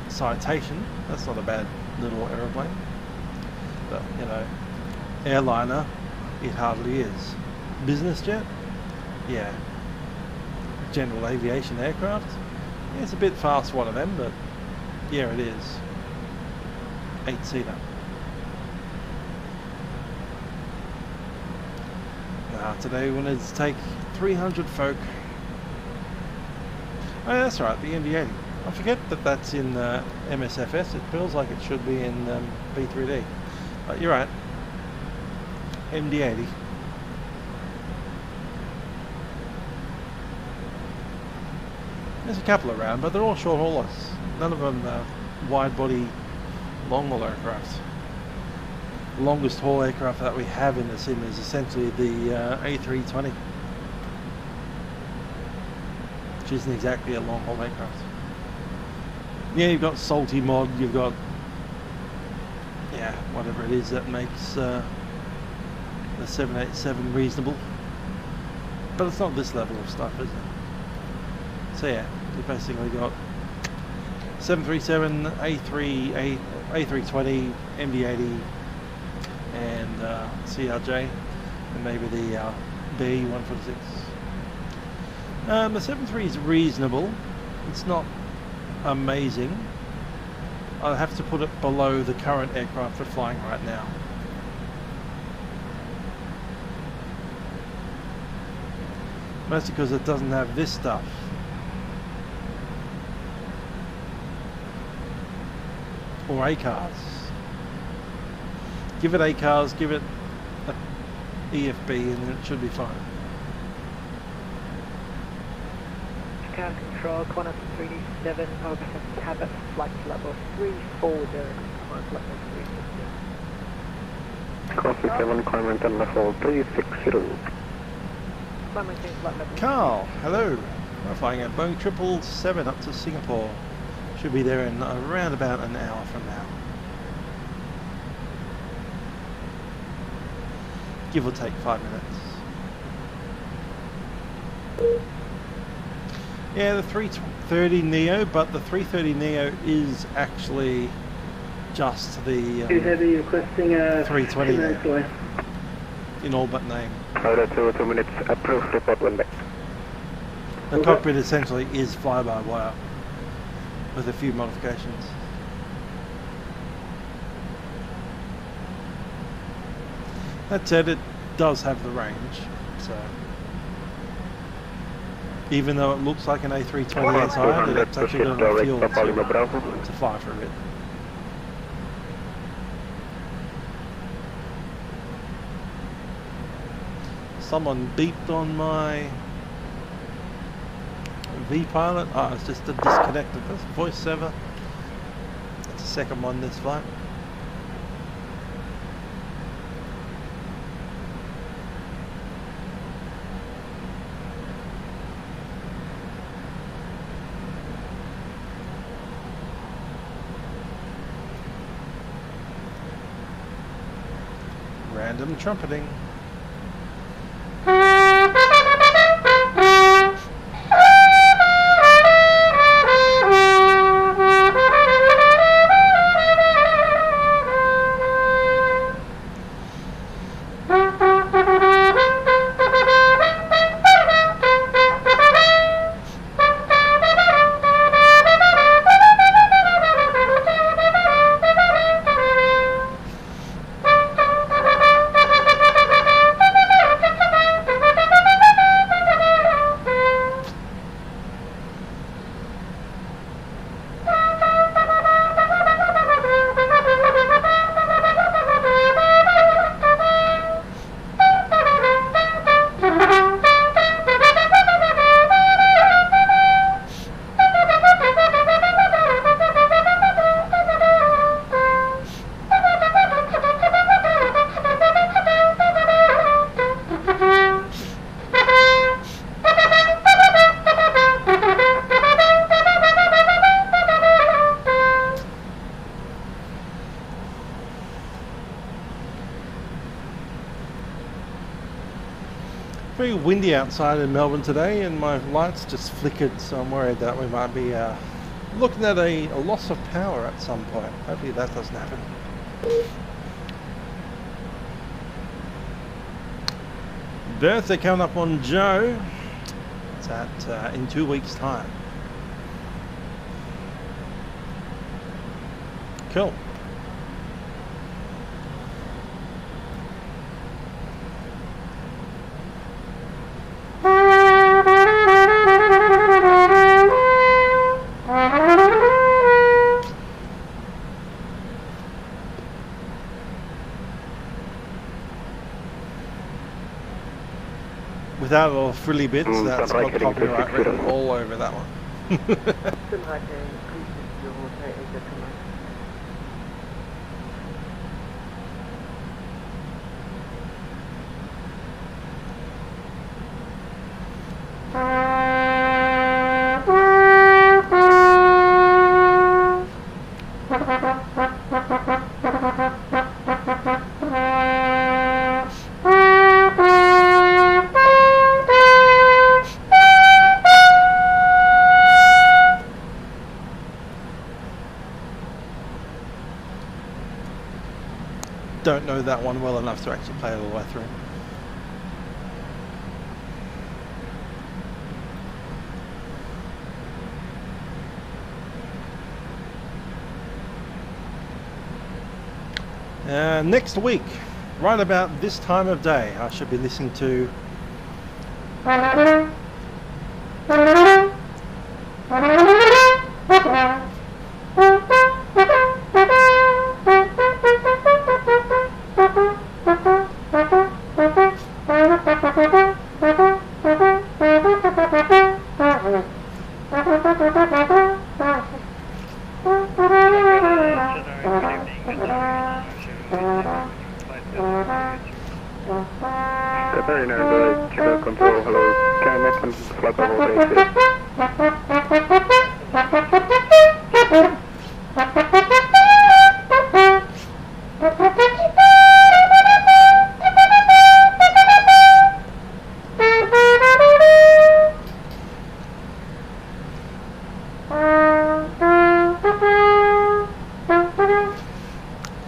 Citation. That's not a bad little aeroplane, but you know, airliner it hardly is. Business jet, yeah. General aviation aircraft, yeah, it's a bit fast, one of them, but yeah, it is. 8-seater. Today we wanted to take 300 folk. Oh, yeah, that's right, the MD-80. I forget that that's in MSFS. It feels like it should be in P3D. But you're right. MD-80. There's a couple around, but they're all short haulers. None of them wide body long haul aircraft. The longest haul aircraft that we have in the sim is essentially the A320, which isn't exactly a long haul aircraft. Yeah, you've got Salty Mod, you've got, yeah, whatever it is that makes the 787 reasonable, but it's not this level of stuff, is it? So yeah, you've basically got 737, A320, MD-80, and CRJ, and maybe the BE 146. The 73 is reasonable. It's not amazing. I'll have to put it below the current aircraft we're flying right now. Mostly because it doesn't have this stuff. Or ACARS. Give it ACARS, give it a EFB, and it should be fine. Command Control, Qantas 3D7, OBS Cabot, flight level 340, command level 360. Copy 7, climate and level 360. Carl, hello. We're flying a Boeing 777 up to Singapore. Should be there in around about an hour from now. Give or take 5 minutes. Yeah, the 330 Neo, but the 330 Neo is actually just the 320 Neo, in all but name. Order 2 minutes, approved, report 1 back. The cockpit essentially is fly-by-wire with a few modifications. That said, it does have the range, so even though it looks like an A320 inside, it's actually got enough fuel to fly for a bit. Someone beeped on my vPilot. Oh, it's just a disconnect of the voice server. That's the second one this flight. Random trumpeting. Very windy outside in Melbourne today, and my lights just flickered, so I'm worried that we might be looking at a loss of power at some point. Hopefully that doesn't happen. Birthday coming up on Joe. It's at in 2 weeks' time. Cool. Without all frilly bits, that's got copyright written all over that one. Don't know that one well enough to actually play it all the way through. Next week, right about this time of day, I should be listening to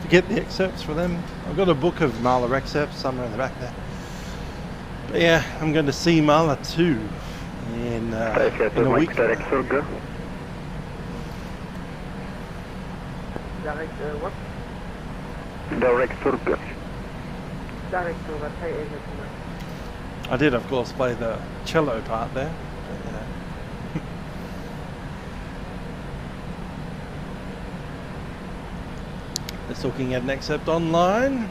get the excerpts for them. I've got a book of Marla excerpts somewhere in the back there. But yeah, I'm going to see Marla 2 in a week. Direct what? Direct Surga. Direct Surga. I did, of course, play the cello part there. But, you know. Just looking at an excerpt online.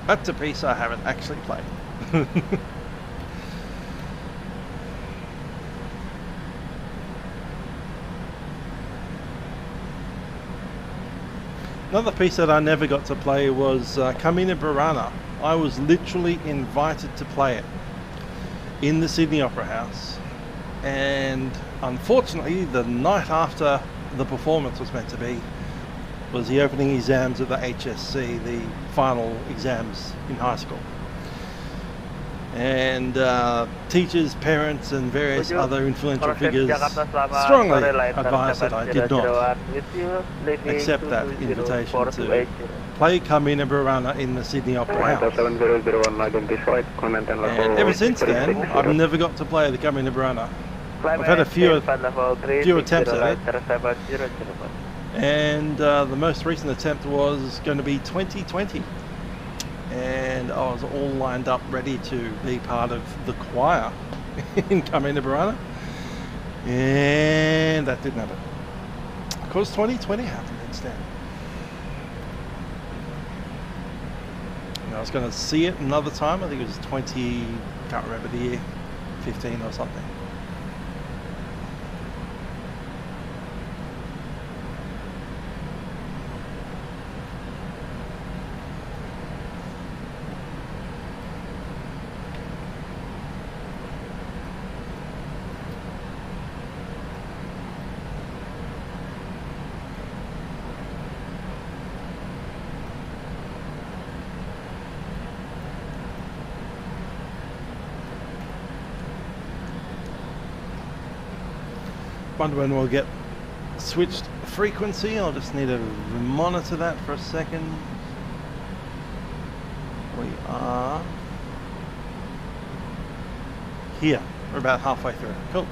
That's a piece I haven't actually played. Another piece that I never got to play was Camina Burana. I was literally invited to play it in the Sydney Opera House, and unfortunately the night after the performance was meant to be was the opening exams of the HSC, the final exams in high school. And teachers, parents and various other influential figures strongly advised that I did not accept that invitation to play Camina Burana in the Sydney Opera House. And ever since then, I've never got to play the Camina Burana. I've had a few attempts at it, and the most recent attempt was going to be 2020. And I was all lined up ready to be part of the choir in Camina Burana, and that didn't happen. Of course, 2020 happened instead. And I was going to see it another time. I think it was 20, can't remember the year, 15 or something. Wonder when we'll get switched frequency. I'll just need to monitor that for a second. We are here. We're about halfway through. Cool.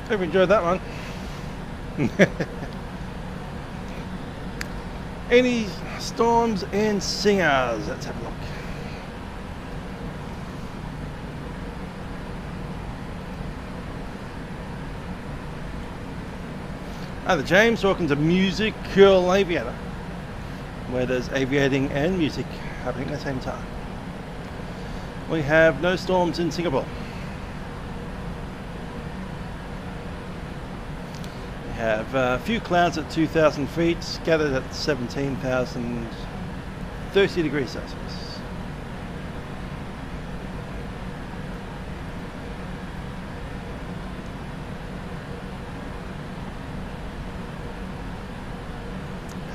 Hope you enjoyed that one. Any storms and singers? Let's have a look. Hi there, James. Welcome to Musical Aviator, where there's aviating and music happening at the same time. We have no storms in Singapore. We have a few clouds at 2,000 feet, scattered at 17,030 degrees Celsius.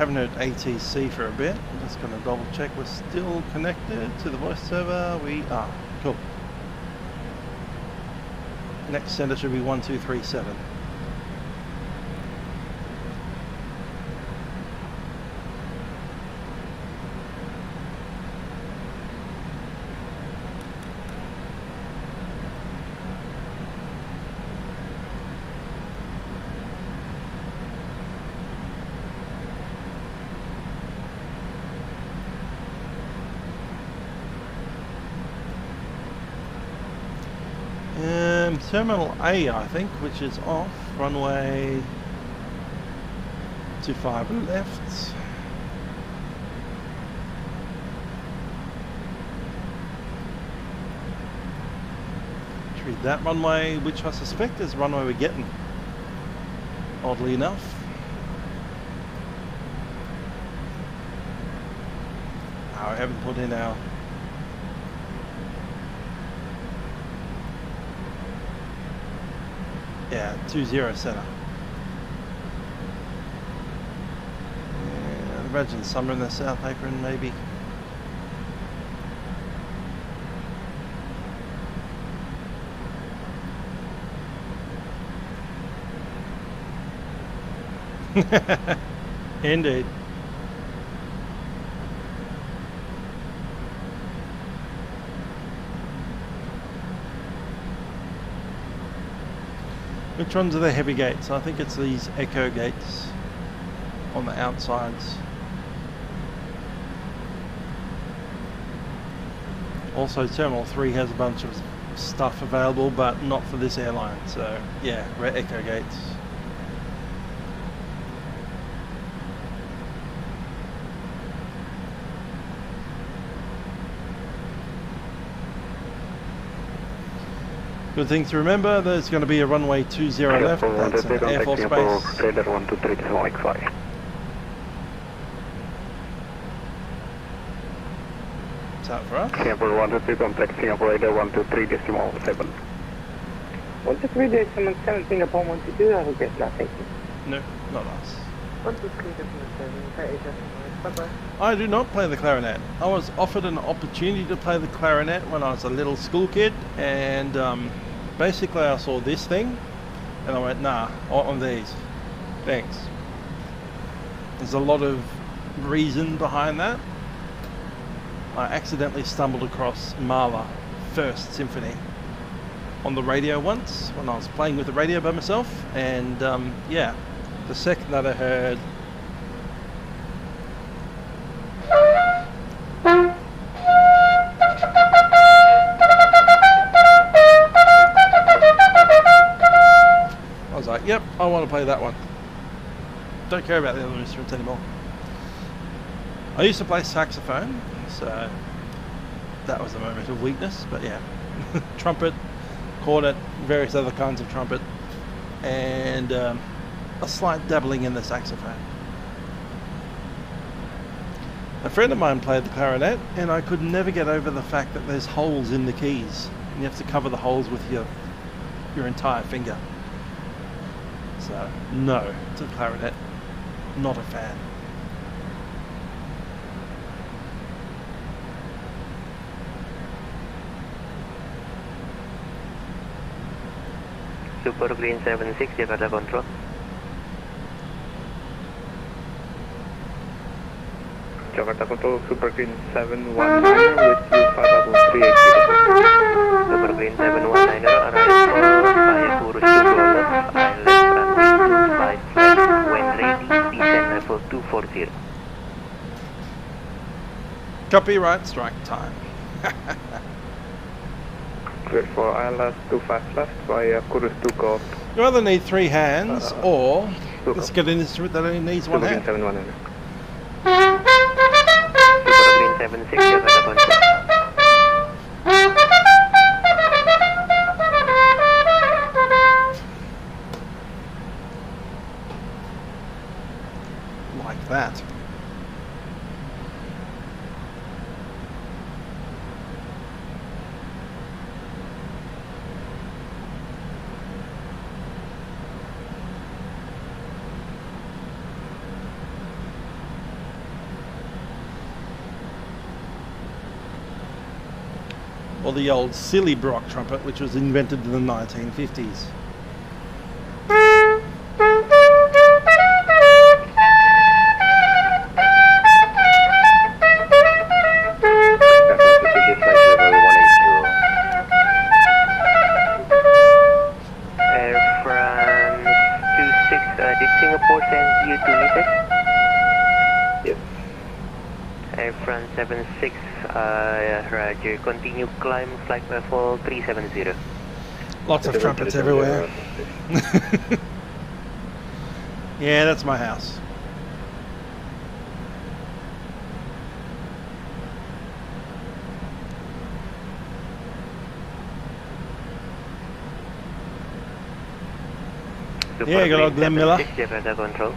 haven't heard ATC for a bit. I'm just going to double check we're still connected to the voice server. We are. Cool. Next sender should be 1237. Terminal A, I think, which is off, runway 25 left. Treat that runway, which I suspect is the runway we're getting, oddly enough. Oh, I haven't put in our yeah, 20 center. Yeah, I'd imagine somewhere in the South Apron, maybe. Indeed. Which ones are the heavy gates? I think it's these echo gates on the outsides. Also, Terminal 3 has a bunch of stuff available, but not for this airline. So, yeah, we're echo gates. Good thing to remember, there's going to be a runway 20 left, that's an Air Force base. Radar 123.5. What's that for us? Singapore 123 complex, Singapore Radar 123.7. 123.7, Singapore 122, I will get nothing. No, not us. 123.7, bye-bye. I do not play the clarinet. I was offered an opportunity to play the clarinet when I was a little school kid, and basically I saw this thing and I went, nah, I want one of these. Thanks. There's a lot of reason behind that. I accidentally stumbled across Mahler First Symphony on the radio once when I was playing with the radio by myself, and yeah, the second that I heard I was like, yep, I want to play that one. Don't care about the other instruments anymore. I used to play saxophone, so that was a moment of weakness, but yeah. Trumpet, cornet, various other kinds of trumpet, and a slight dabbling in the saxophone. A friend of mine played the clarinet, and I could never get over the fact that there's holes in the keys, and you have to cover the holes with your entire finger. So, no, to the clarinet, not a fan. Super Green 76, Jakarta Control. Jakarta Control, Super Green 719 with you 538. Super Green 719, arrive for via Kurus to Golf, Island runway 25 flat, when ready, descend level 240. Copyright strike time. Clear for ILS 25 left via Kurus to Golf. You either need three hands, or let's get an instrument that only needs one hand. Super Green 719. Super Green 76, Jakarta Control. Like that. or the old silly Brock trumpet, which was invented in the 1950s. Air France 26, did Singapore send you to meet us? Yes. Air France 76, Roger, continue climb flight level 370. Lots of trumpets everywhere. Yeah, that's my house. Yeah, good old Glenn Miller. Jakarta control.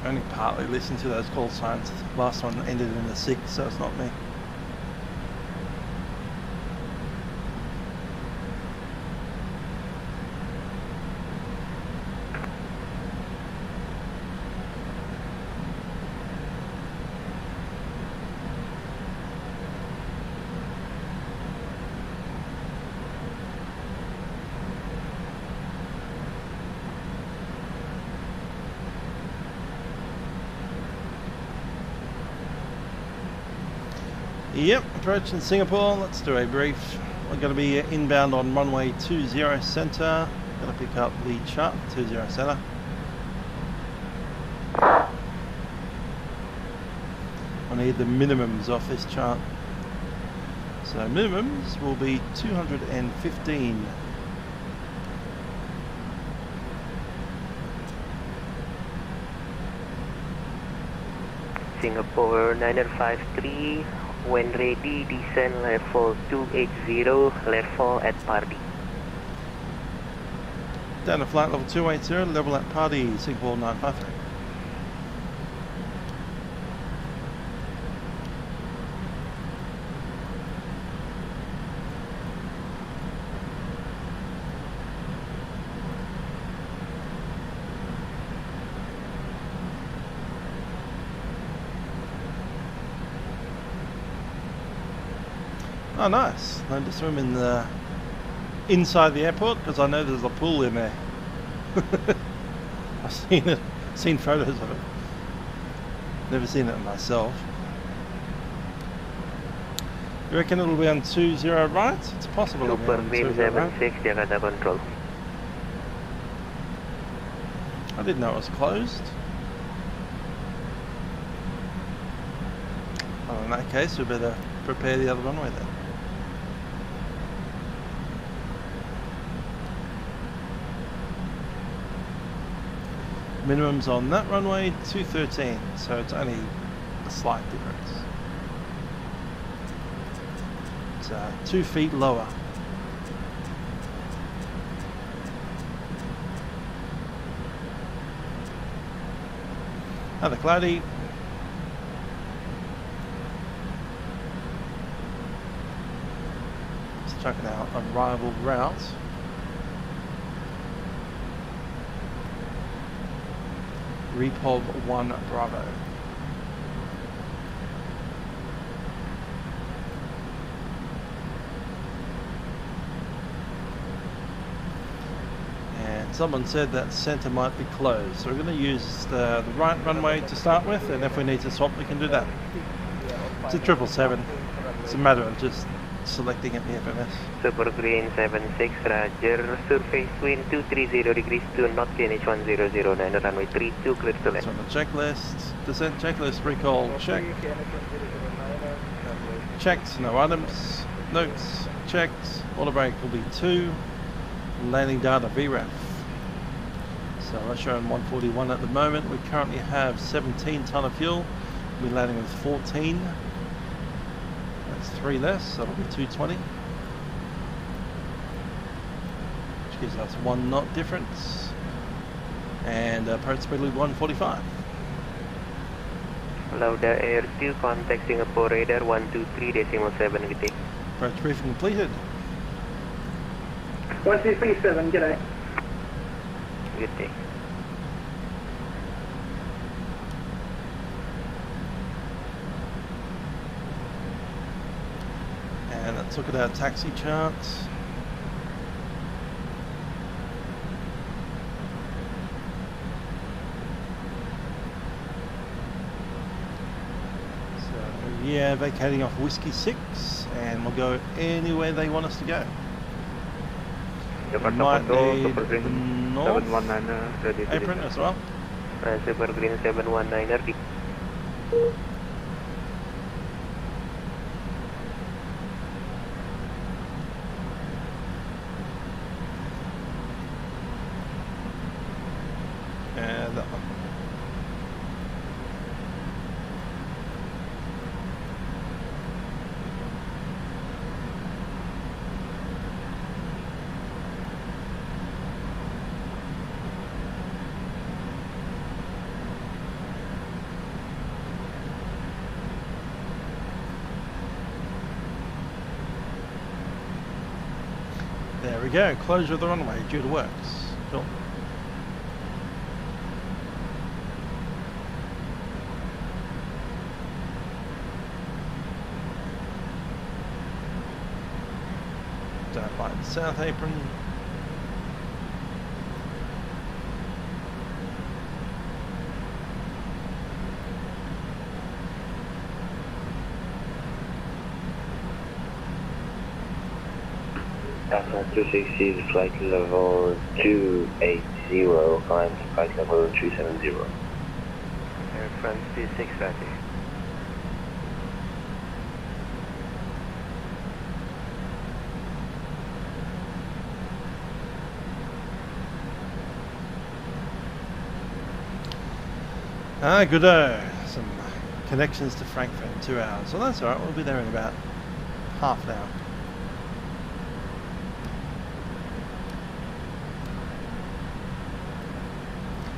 Only partly listened to those call signs. Last one ended in a 6, so it's not me. Yep, approaching Singapore. Let's do a brief. We're going to be inbound on runway 20 center. Going to pick up the chart 20 center. I need the minimums off this chart. So minimums will be 215. Singapore 9053, when ready, descend level 280, level at party. Down to flight level 280, level at party, Singapore 953. Oh, nice. Learned to swim in the inside the airport because I know there's a pool in there. I've seen it, seen photos of it. Never seen it myself. You reckon it'll be on 20 right? It's possible it'll be Super on Wing 20 right. 76, Jakarta control. I didn't know it was closed. Well, in that case, we better prepare the other runway then. Minimums on that runway 213, so it's only a slight difference. It's 2 feet lower. Another cloudy. Just checking out arrival route. Repulb 1 Bravo. And someone said that center might be closed, so we're going to use the right runway to start with, and if we need to swap we can do that. It's a 777. It's a matter of just selecting at the FMS. Super Green 76, Roger. Surface wind 230 degrees to north, KNH 1009, runway 32, clear to land. So on the checklist, descent checklist, recall, check. Checked, no items. Notes, checked. Auto brake will be 2. Landing data, VRAF. So we're showing 141 at the moment. We currently have 17 ton of fuel. We're landing with 14. That's 3 less, so it'll be 220. Which gives us 1 knot difference. And approach speed will be 145. Lauda Air 2, contact Singapore radar 123.7, good day. Approach briefing completed. 1237, g'day. Good day. Let's look at our taxi charts. So yeah, vacating off Whiskey 6, and we'll go anywhere they want us to go. Might need the north apron as well. Super Green 719er. And that one. There we go, closure of the runway due to works. Cool. Don't like the south apron. Alpha 260 is flight level 280, climb to flight level 370. Air France 2630. Ah, good-o. Some connections to Frankfurt in 2 hours. Well, that's alright, we'll be there in about half an hour.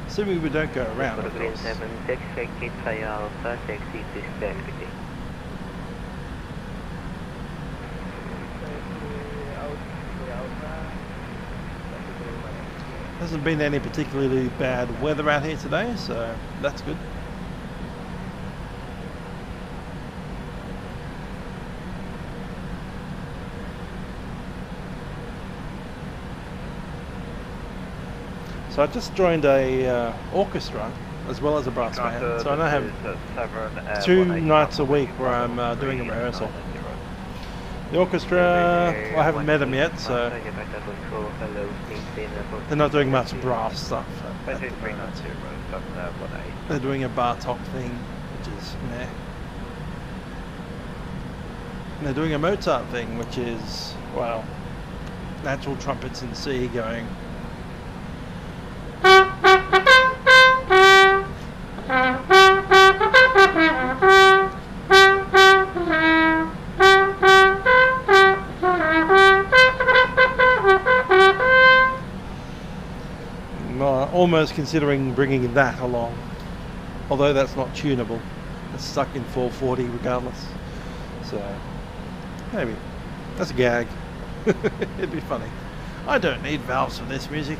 Assuming we don't go around, of Green course. 76, exit Fly Alpha, taxi to Stanley. Hasn't been any particularly bad weather out here today, so that's good. So I just joined a orchestra as well as a brass band, so I now have 2 nights a week where I'm doing a rehearsal. The orchestra, well, I haven't met them yet, so they're not doing much brass stuff at the moment. They're doing a Bartok thing, which is meh. And they're doing a Mozart thing, which is, well, natural trumpets in C going. Almost considering bringing that along, although that's not tunable. It's stuck in 440 regardless. So maybe that's a gag. It'd be funny. I don't need valves for this music.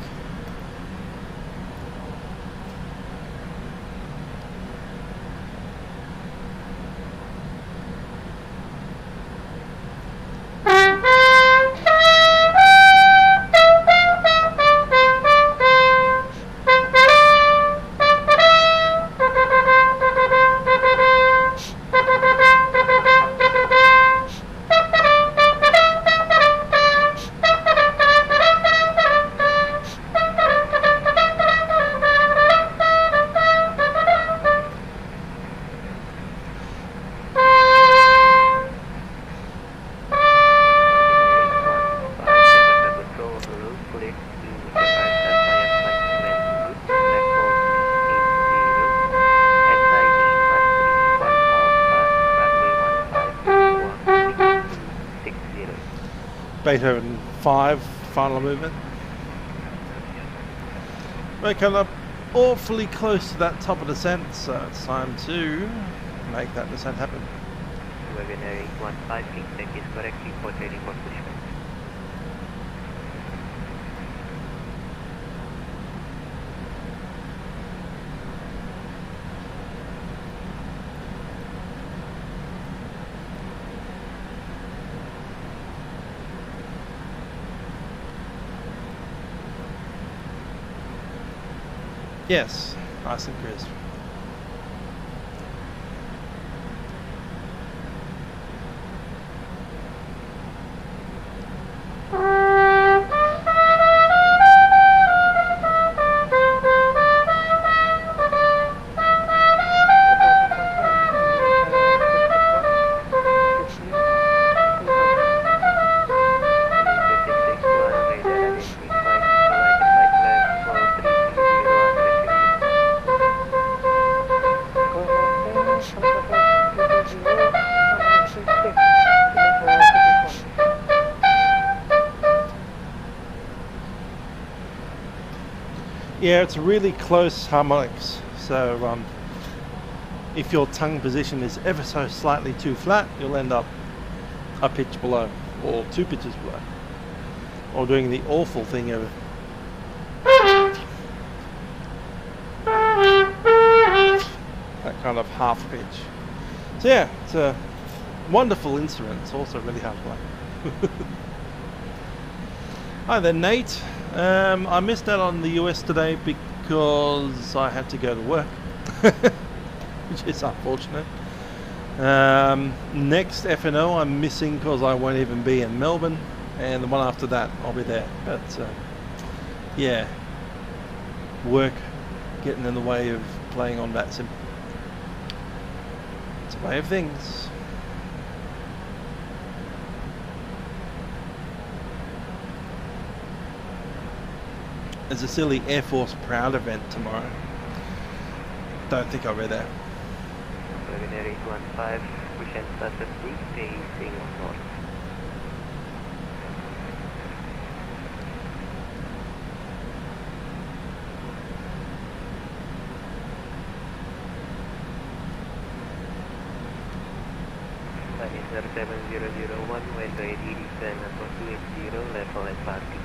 Beethoven 5 final movement. We're coming up awfully close to that top of descent, so it's time to make that descent happen. Wagoner 815, feedback is correct, report ready for pushback. Yes, nice and crisp. Yeah, it's really close harmonics, so if your tongue position is ever so slightly too flat, you'll end up a pitch below, or 2 pitches below, or doing the awful thing of that kind of half pitch. So yeah, it's a wonderful instrument. It's also really hard to play. Hi there, Nate. I missed out on the US today because I had to go to work, which is unfortunate. Next FNO I'm missing because I won't even be in Melbourne, and the one after that I'll be there. But yeah, work getting in the way of playing on Vatsim. It's a way of things. There's a silly Air Force Proud event tomorrow. Don't think I'll be there. Preliminary 815, we can start at 3, facing north. Sir 7001, when ready, descend for 280, level at parking.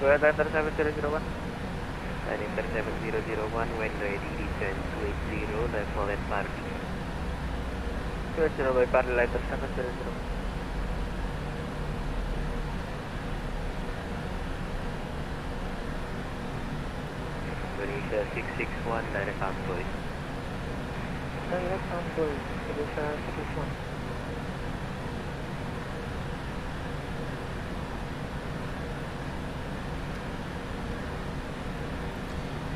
Go ahead, enter 7001. And enter 7001, when ready, descend 280, level at parking. 280 by parallel, enter 700. Indonesia 661, direct convoy. Direct convoy, Indonesia 661.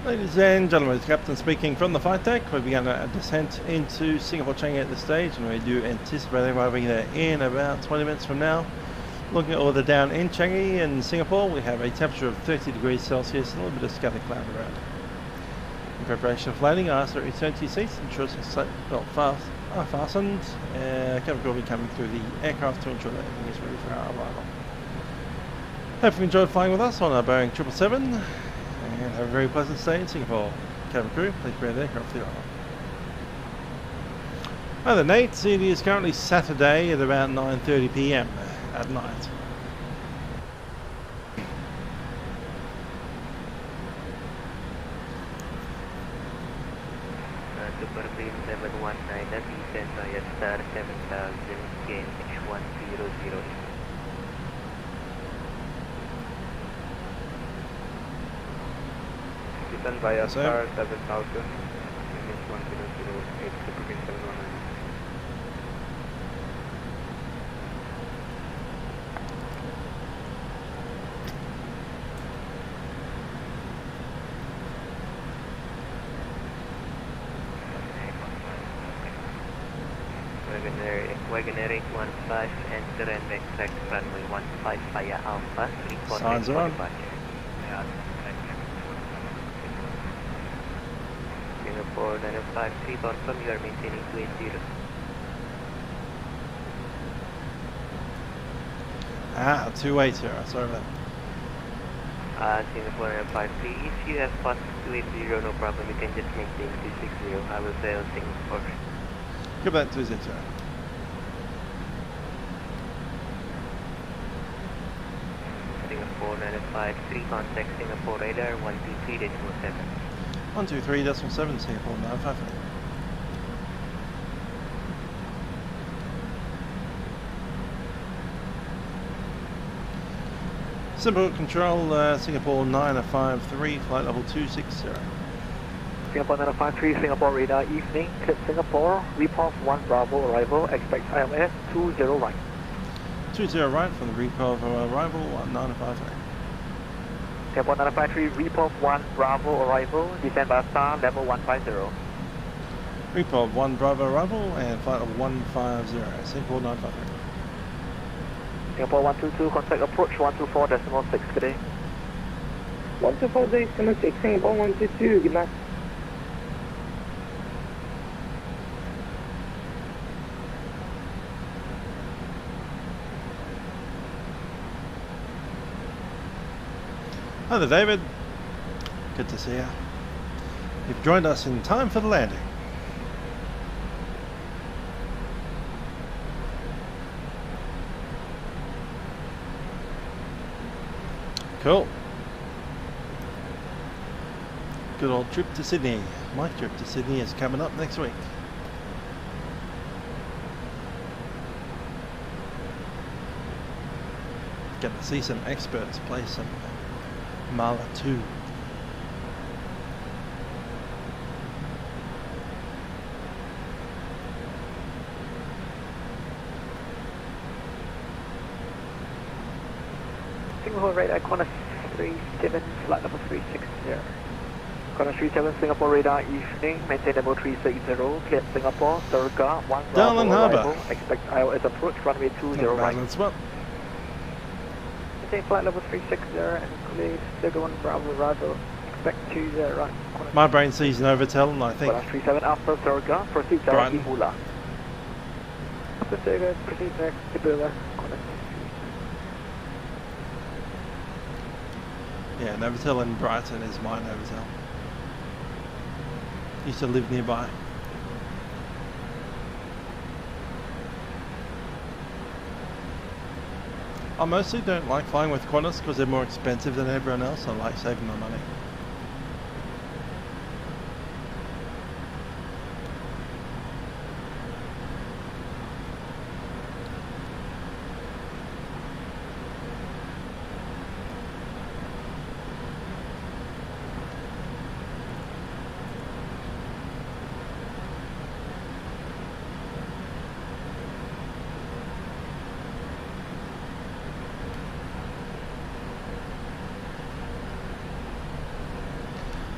Ladies and gentlemen, it's Captain speaking from the flight deck. We're beginning a descent into Singapore Changi at this stage, and we do anticipate arriving there in about 20 minutes from now. Looking at all the down in Changi in Singapore, we have a temperature of 30 degrees Celsius and a little bit of scattered cloud around. In preparation for landing, I ask that you return to your seats, ensure your seatbelt are fastened. Cabin crew will be coming through the aircraft to ensure that everything is ready for our arrival. Hope you enjoyed flying with us on our Boeing 777. And have a very pleasant stay in Singapore. Cabin crew, please prepare the aircraft for the arrival. Hi there, Nate. It is currently Saturday at about 9:30 PM at night. Super Green 719, descend via star 7000, gain H1008. Descend via star 7000, H1008, Super Green 719. Wagonair 815, enter and make track runway 15 via Alpha, report Signs on. Singapore 953, confirm you are maintaining 280. Ah, 280, sorry about that. Singapore 953. If you have passed 280, no problem. You can just maintain 260. I will sail Singapore. Give that 260. Singapore 953, contact Singapore radar 123.7. 123.7, Singapore 953. Simple control, Singapore 953, flight level 260. Singapore 953, Singapore radar evening, clip Singapore, repulse 1 Bravo arrival, expect ILS 20 right. 20 right from the repulse arrival 953. Singapore 953, repulse 1 Bravo arrival, descend by star level 150. Repulse 1 Bravo arrival and flight level 150, Singapore 953. Singapore 122, contact approach 124.6 today. 124.6, Singapore 122, good night. Hi there, David. Good to see you. You've joined us in time for the landing. Cool. Good old trip to Sydney. My trip to Sydney is coming up next week. Get to see some experts play some Mala 2. Singapore radar, Qantas 37, flight level 360. Qantas 37, Singapore radar evening, maintain level 360, clear Singapore, Surga, 1 Bravo arrival, expect ILS approach, runway 20 right. Maintain flight level 360 and clear Surga 1 Bravo arrival, expect 20 right. My brain sees Novotel and I think Qantas 37 after Surga, proceed to Ibula. After Surga, proceed to Ibula, Qantas. Yeah, Novotel in Brighton is my Novotel. Used to live nearby. I mostly don't like flying with Qantas because they're more expensive than everyone else. I like saving my money.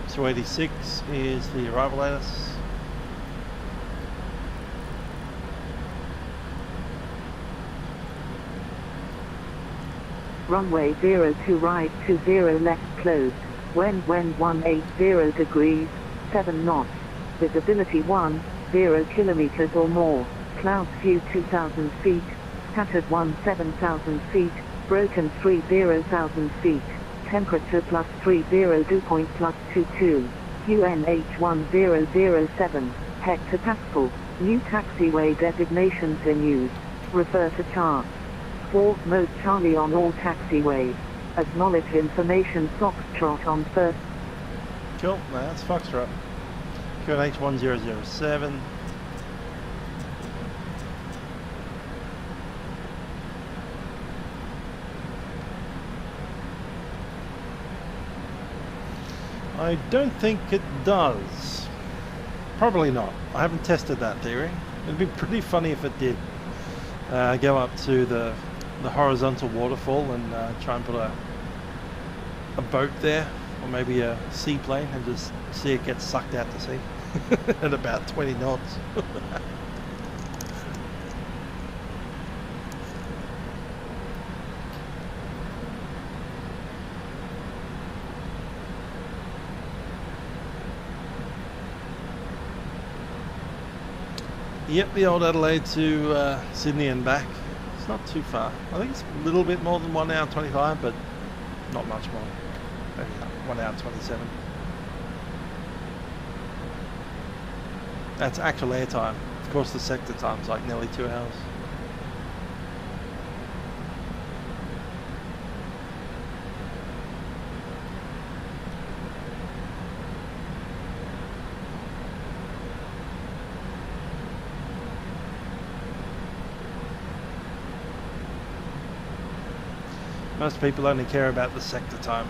So 86 is the arrival lattice. Runway 02 right 20 left closed. When 180 degrees, 7 knots. Visibility 10 kilometers or more. Clouds view 2,000 feet. Scattered 7,000 feet. Broken 30,000 feet. Temperature plus 30 dew point plus 22. QNH 1007. Hectopascal. New taxiway designations in use. Refer to charts. Sport mode Charlie on all taxiways. Acknowledge information Foxtrot on first. Cool, that's Foxtrot. QNH 1007. I don't think it does. Probably not. I haven't tested that theory. It'd be pretty funny if it did. Go up to the horizontal waterfall and try and put a boat there, or maybe a seaplane, and just see it get sucked out to sea at about 20 knots. Yep, the old Adelaide to Sydney and back. It's not too far. I think it's a little bit more than 1 hour 25, but not much more. maybe 1 hour 27. That's actual air time. Of course, the sector time's like nearly 2 hours. Most people only care about the sector time.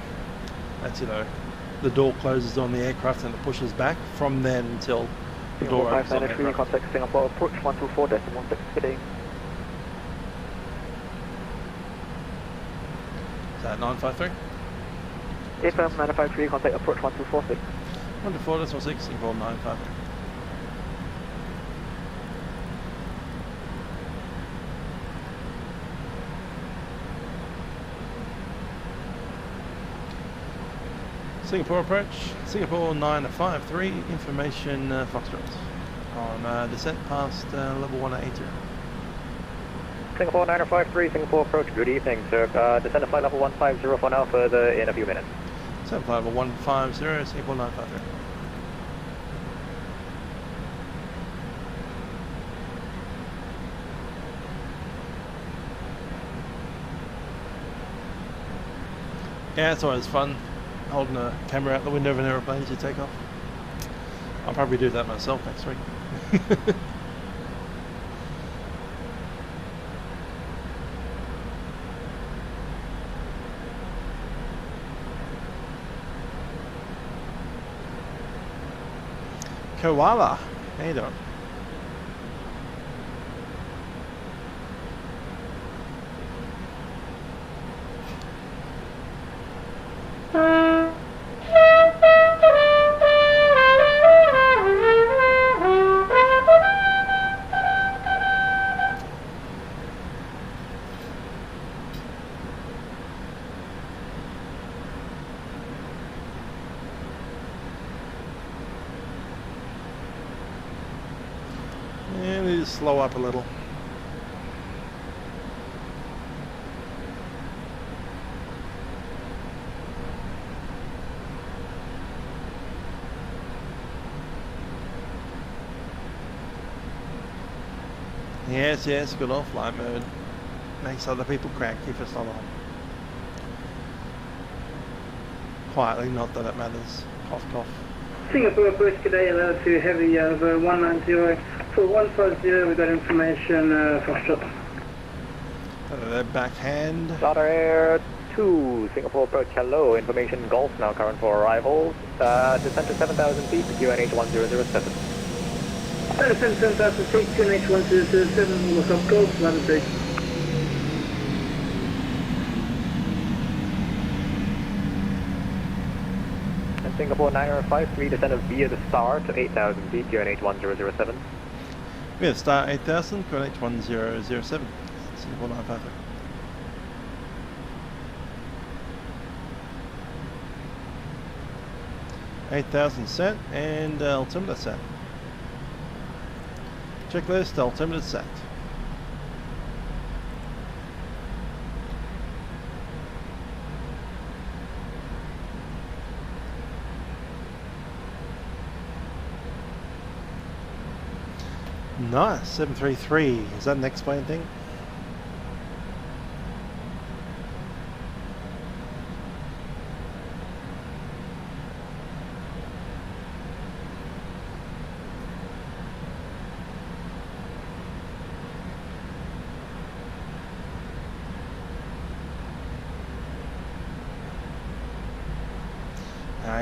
That's, you know, the door closes on the aircraft and it pushes back from then until the door opens on the aircraft. Contact Singapore approach 124.16 heading. Is that 953? AFM 953, contact approach 1246. 124.16, Singapore 953. Singapore approach, Singapore 953, information Foxtrot on descent past level 180. Singapore 953, Singapore approach, good evening sir, descend to flight level 150 for now, further in a few minutes. Descent flight level 150, Singapore 953. Yeah, it's always fun. Holding a camera out the window of an aeroplane as you take off. I'll probably do that myself next week. Koala, how you doing? Slow up a little. Yes, yes, good old flight mode. Makes other people crack if it's not on. Quietly, not that it matters. Cough, cough. Singapore approach today allowed to heavy over 190. For 150, we got information Foxtrot. Backhand. Slaughter Air 2, Singapore approach, hello, information Golf now current for arrivals. Descent to 7,000 feet, QNH 1007. Descent 7,000 feet, QNH 1007, look up Golf, Livery. Singapore 953, descend via the Star to 8,000 feet, QNH 1007. Via the Star 8,000, QNH 1007. Singapore 953. $8,000 set and altimeter set. Checklist, altimeter set. Nice, 733. Is that an X-plane thing?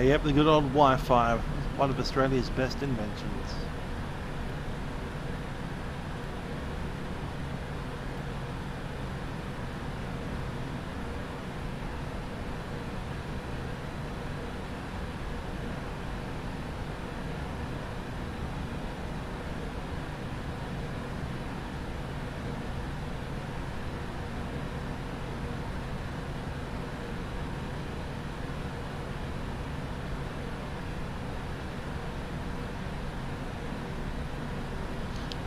Yep, the good old Wi-Fi, one of Australia's best inventions.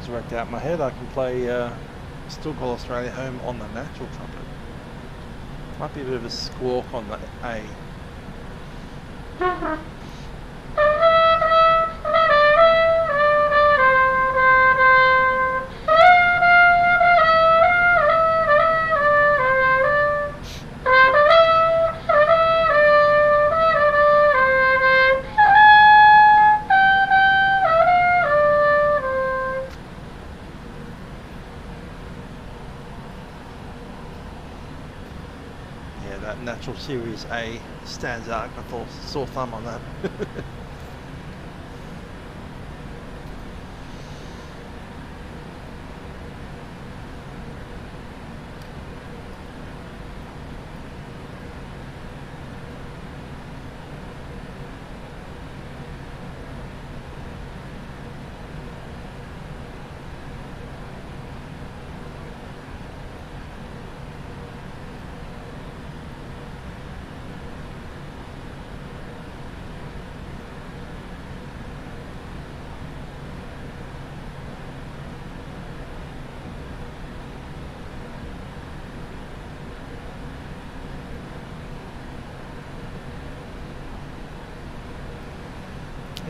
Worked out in my head, I can play Still Call Australia Home on the natural trumpet. Might be a bit of a squawk on the A. Natural Series A stands out. I thought sore thumb on that.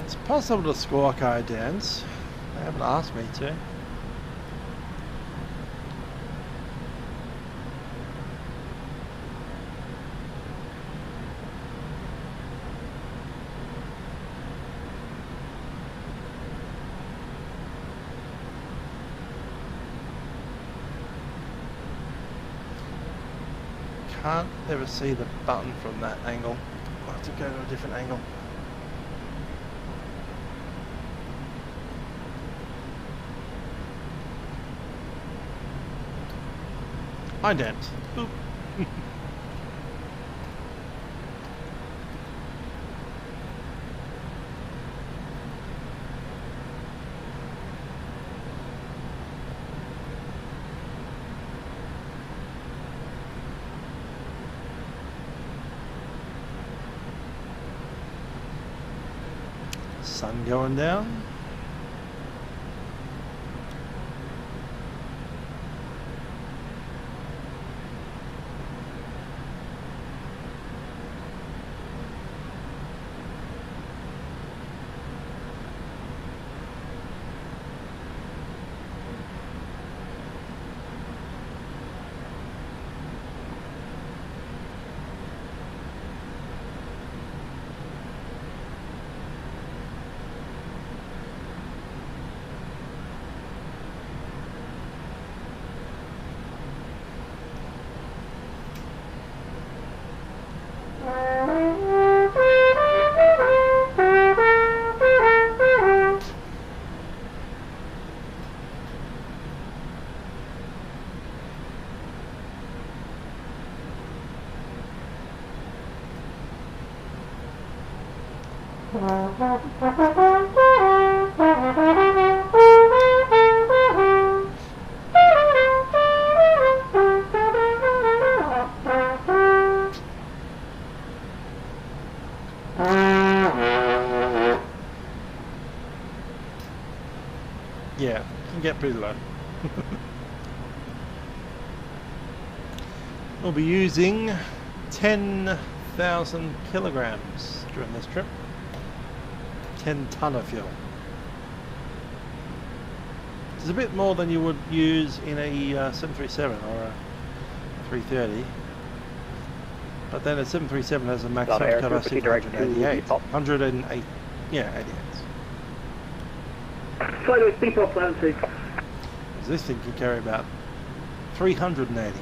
It's possible to scorecard dance. They haven't asked me to. Can't ever see the button from that angle. I'll have to go to a different angle. I dance. Boop. Sun going down. Yeah, can get pretty low. We'll be using 10,000 kilograms during this trip. 10 ton of fuel. It's a bit more than you would use in a 737 or a 330. But then a 737 has a maximum capacity of 188. 108, yeah, 88. Flight with people plan to. This thing can carry about 380.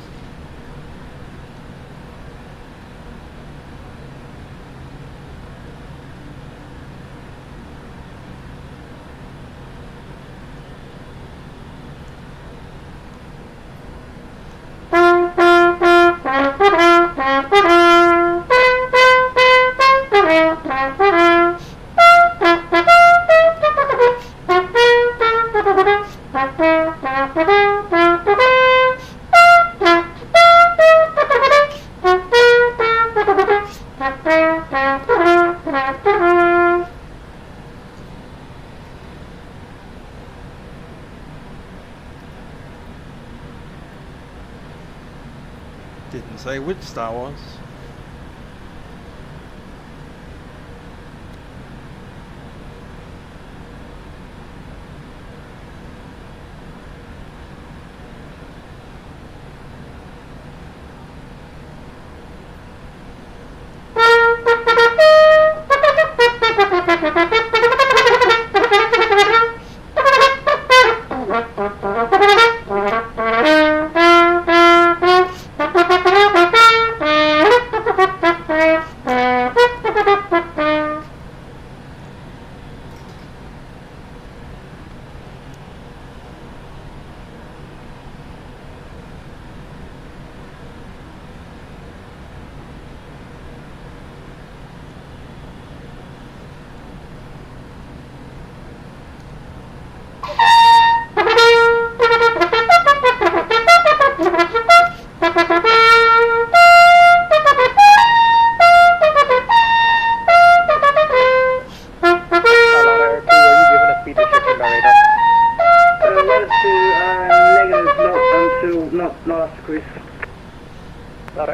Didn't say which Star Wars.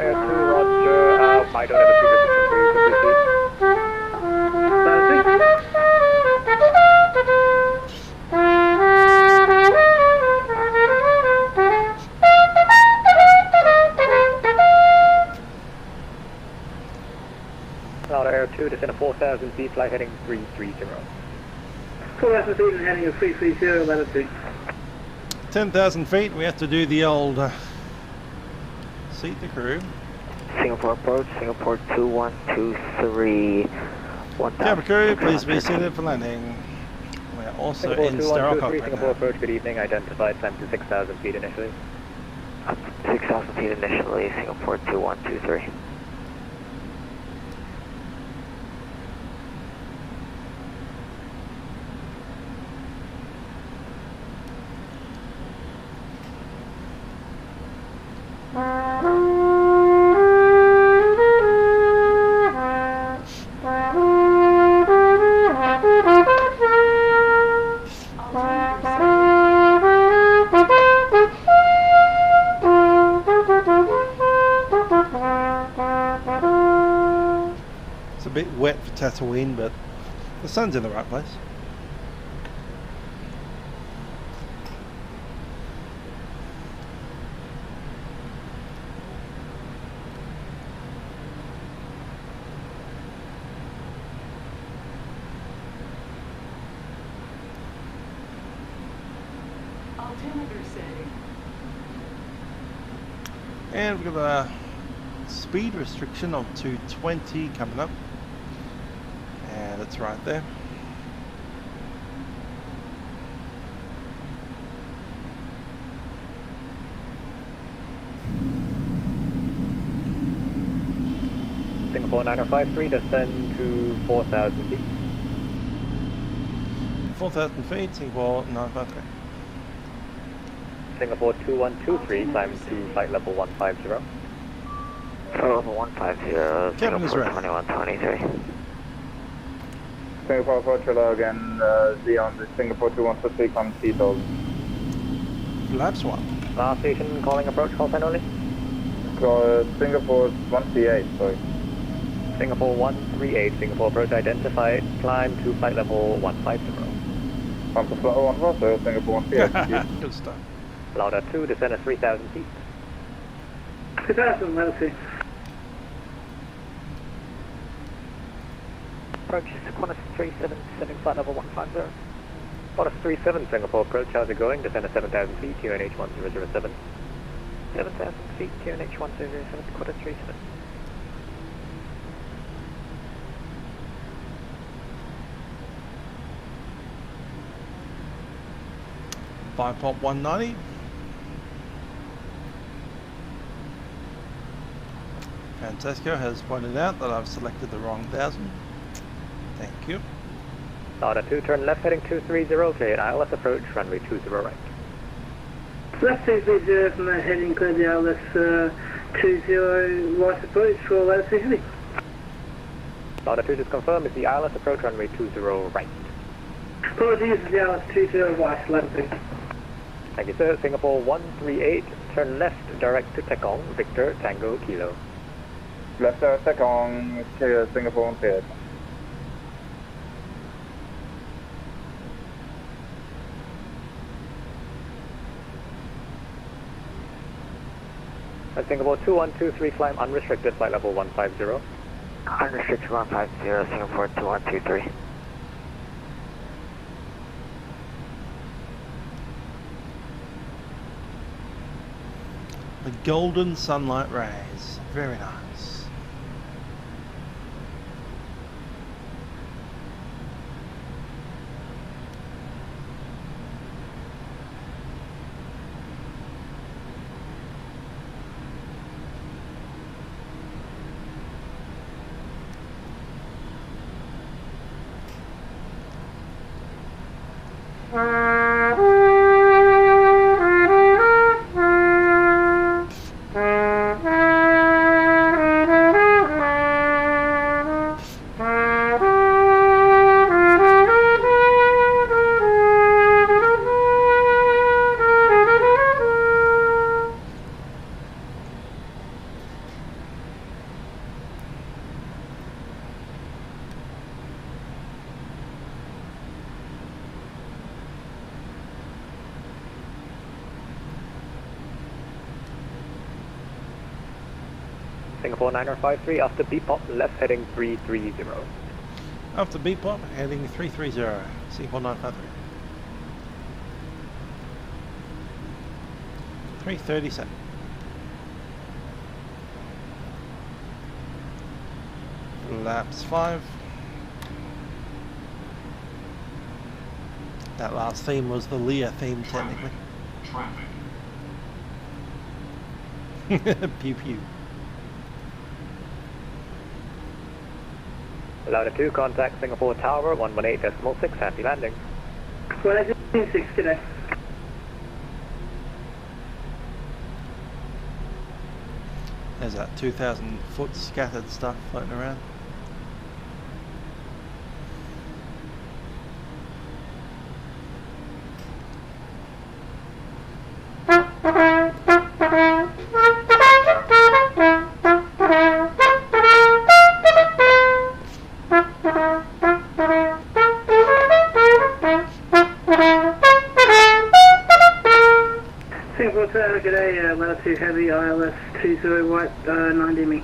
Air 2, roger. I don't have a speed restriction for you to proceed. Cloud Air 2, descend at 4,000 feet, flight heading 330. 4,000 feet and heading at 330 latitude. 10,000 feet, we have to do the old seat the crew. Singapore approach, Singapore 2123. Cabin crew, please be seated for landing. We are also Singapore in sterile 2123, cockpit Singapore now. approach, good evening, identified, climb to 6,000 feet initially. Up 6,000 feet initially, Singapore 2123. It's a bit wet for Tatooine, but the sun's in the right place. And we've got a speed restriction of 220 coming up, and it's right there. Singapore 9053, descend to 4,000 feet. 4,000 feet, Singapore 953. Singapore 2123, climb to flight level 150. Flight level 150, Cabin is Singapore ready. 2123. Singapore approach hello again, Zeon, the Singapore 2123, climb to 3,000. Flaps 1. Last station, calling approach, call sign only. Singapore 138, sorry. Singapore 138, Singapore approach identified, climb to flight level 150. Climb to flight 150, Singapore 138. Good stuff. Lauda 2, descend at 3,000 feet. 2,000 latitude. Approach Qantas 37, descending flight level 150. Qantas 37, Singapore approach, how's it going? Descend at 7,000 feet, QNH 1007. 7,000 feet, QNH 1007, Qantas 37. Bipop 190. Francesco has pointed out that I've selected the wrong 1,000. Thank you. Lauda 2, turn left heading 230, clear ILS approach, runway 20 right. Left 230 from that heading, clear the ILS 20 right approach for latitude heading. Lauda 2, just confirm, it's the ILS approach, runway 20 right. Apologies, the ILS 20 right, latitude. Thank you, sir. Singapore 138, turn left, direct to Tekong, Victor, Tango, Kilo. Left Tekong, Singapore 138. Singapore 2123, climb unrestricted, flight level 150. Unrestricted 150, Singapore 2123. The golden sunlight rays. Very nice. Singapore 9053 after beep-pop, left heading 330. After beep-pop, heading 330, Singapore 953. 337. Flaps 5. That last theme was the Lear theme, technically. Traffic. Pew pew. Louder 2, contact Singapore Tower 118.6, happy landing. 186 today. There's that 2,000 foot scattered stuff floating around. Singapore Tower, g'day, level 2 heavy, ILS 20 white, 90 me.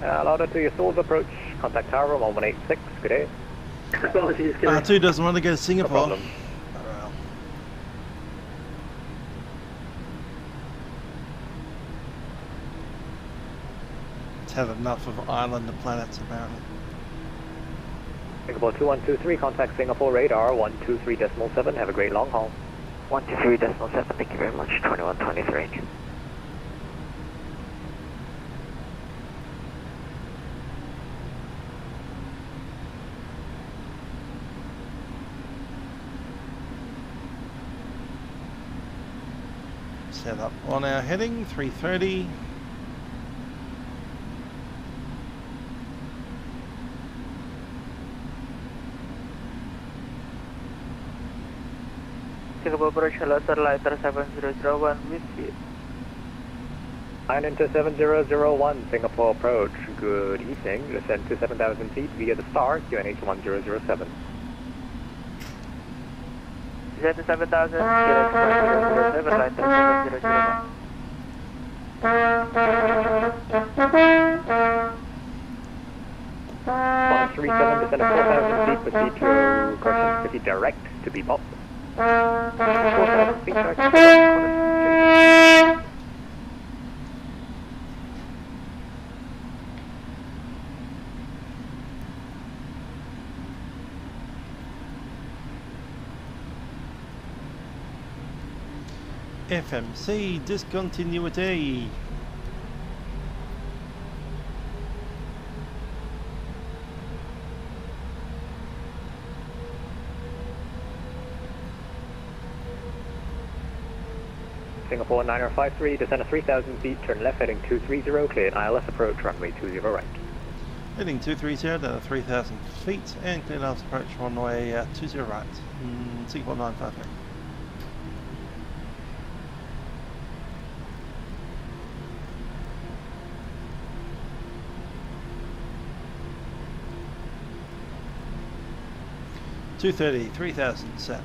Louder 2, your Souls approach, contact Tower 1186, good day. Apologies, g'day. R2 doesn't want to go to Singapore. No problem. Oh, well. It's had enough of island planets, apparently. Singapore 2123, contact Singapore radar 123.7, have a great long haul. 123.7, thank you very much, 2123. Set up on our heading, 330. Singapore approach, hello sir, lighter 7001 with you. 9 into 7001, Singapore approach, good evening, descend to 7,000 feet via the star, QNH 1007. Descend to 7,000, QNH 1007, lighter 7001. Flight 37, descend to 4,000 feet, proceed to Crescent City direct to beep-pop. 4,000 feet direct to FMC discontinuity. Singapore 9053, descend to 3,000 feet, turn left heading 230, cleared ILS approach, runway 20 right. Heading 230 down to 3,000 feet and cleared ILS approach, runway 20 right. Singapore 953. .230, 3,000 set.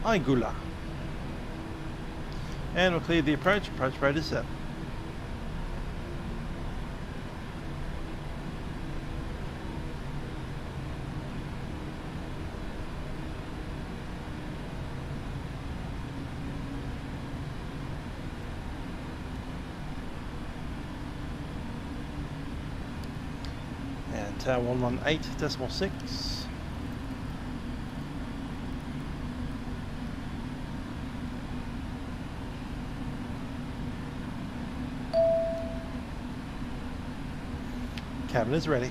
Igula. And we'll clear the approach rate is set. And tower 118.6. Cabin is ready.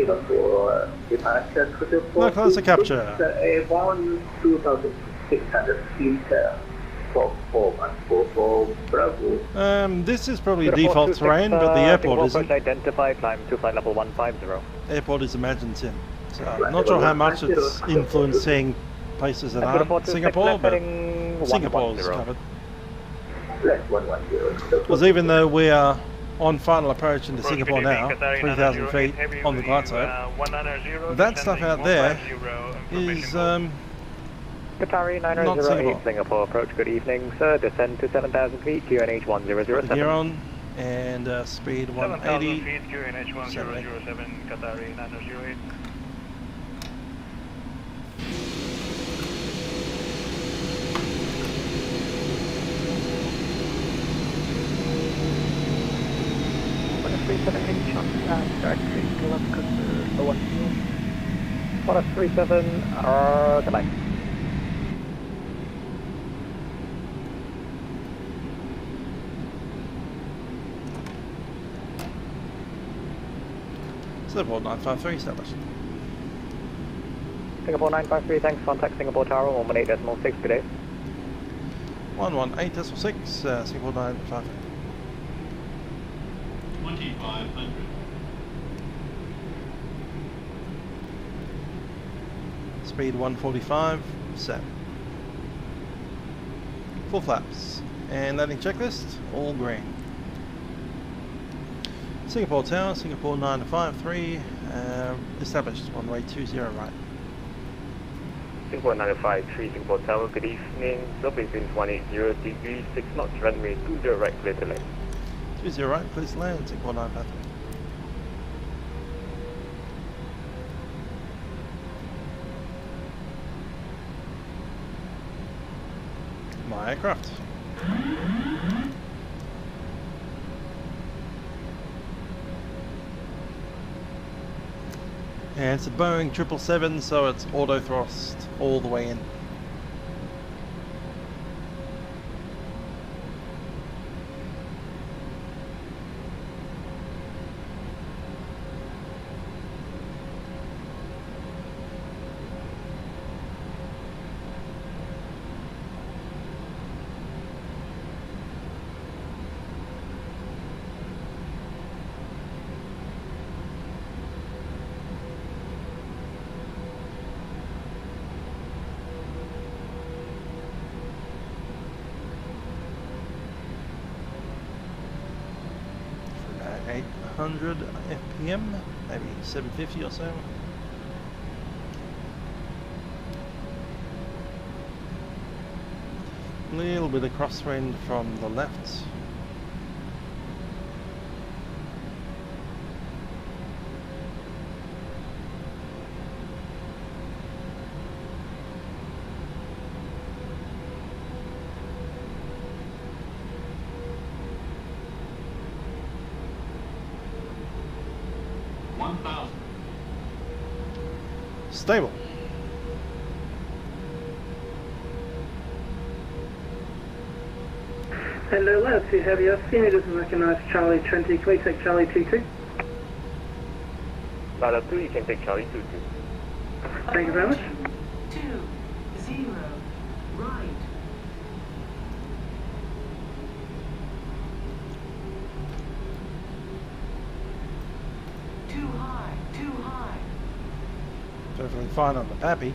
Singapore departure to the No closer capture. A1 2,600 feet for 4144 Bravo. This is probably default terrain, but the airport isn't. Identify, climb to flight level 150. Airport is imagined sim. So I'm not sure how much it's influencing places that aren't Singapore, but Singapore's covered. Because even though we are on final approach into Singapore now, 3,000 feet on the glide slope, that stuff out there is Qatari not 908 Singapore. Singapore approach, good evening sir, descend to 7,000 feet, QNH 1007. Gear on, and speed 180. 7,000 feet, QNH 1007, Qatari 908. Goodbye. Singapore 953 established. Singapore 953, thanks, contact Singapore Tower 118.6 today. 118.6, Singapore 953. 2,500. Speed 145, set. Full flaps. And landing checklist, all green. Singapore Tower, Singapore 953, established, runway 20 right. Singapore 953, Singapore Tower, good evening, surface wind 180 degrees, 6 knots, runway 20 right, clear to land. 20 right, please land, Singapore 953. My aircraft. And it's a Boeing 777, so it's auto thrust all the way in. For 800 FPM, maybe 750 or so. A little bit of crosswind from the left. Stable. Hello lads, who have you seen? It doesn't recognise Charlie 20. Can we take Charlie 22? Ladder 2, you can take Charlie 22. Thank you very much. 20 right. Too high, too high. Perfectly fine on the Pappy.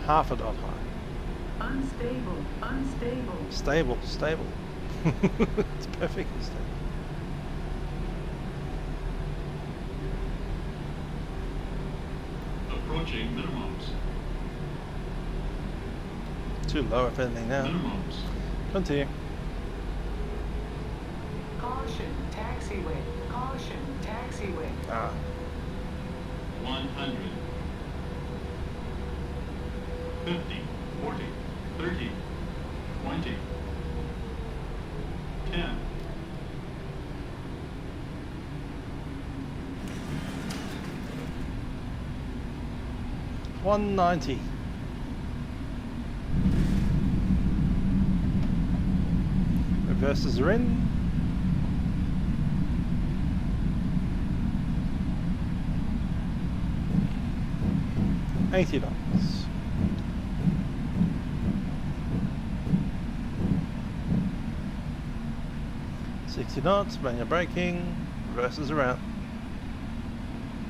Half a dot high. Unstable, unstable. Stable, stable. It's perfectly stable. Approaching minimums. Too low if anything now. Minimums. Continue. Caution, taxiway. Caution, taxiway. Ah. 100. 50, 40, 30, 20, 10. $190. Reverses are in. $80. 60 knots, manual braking, reverses around.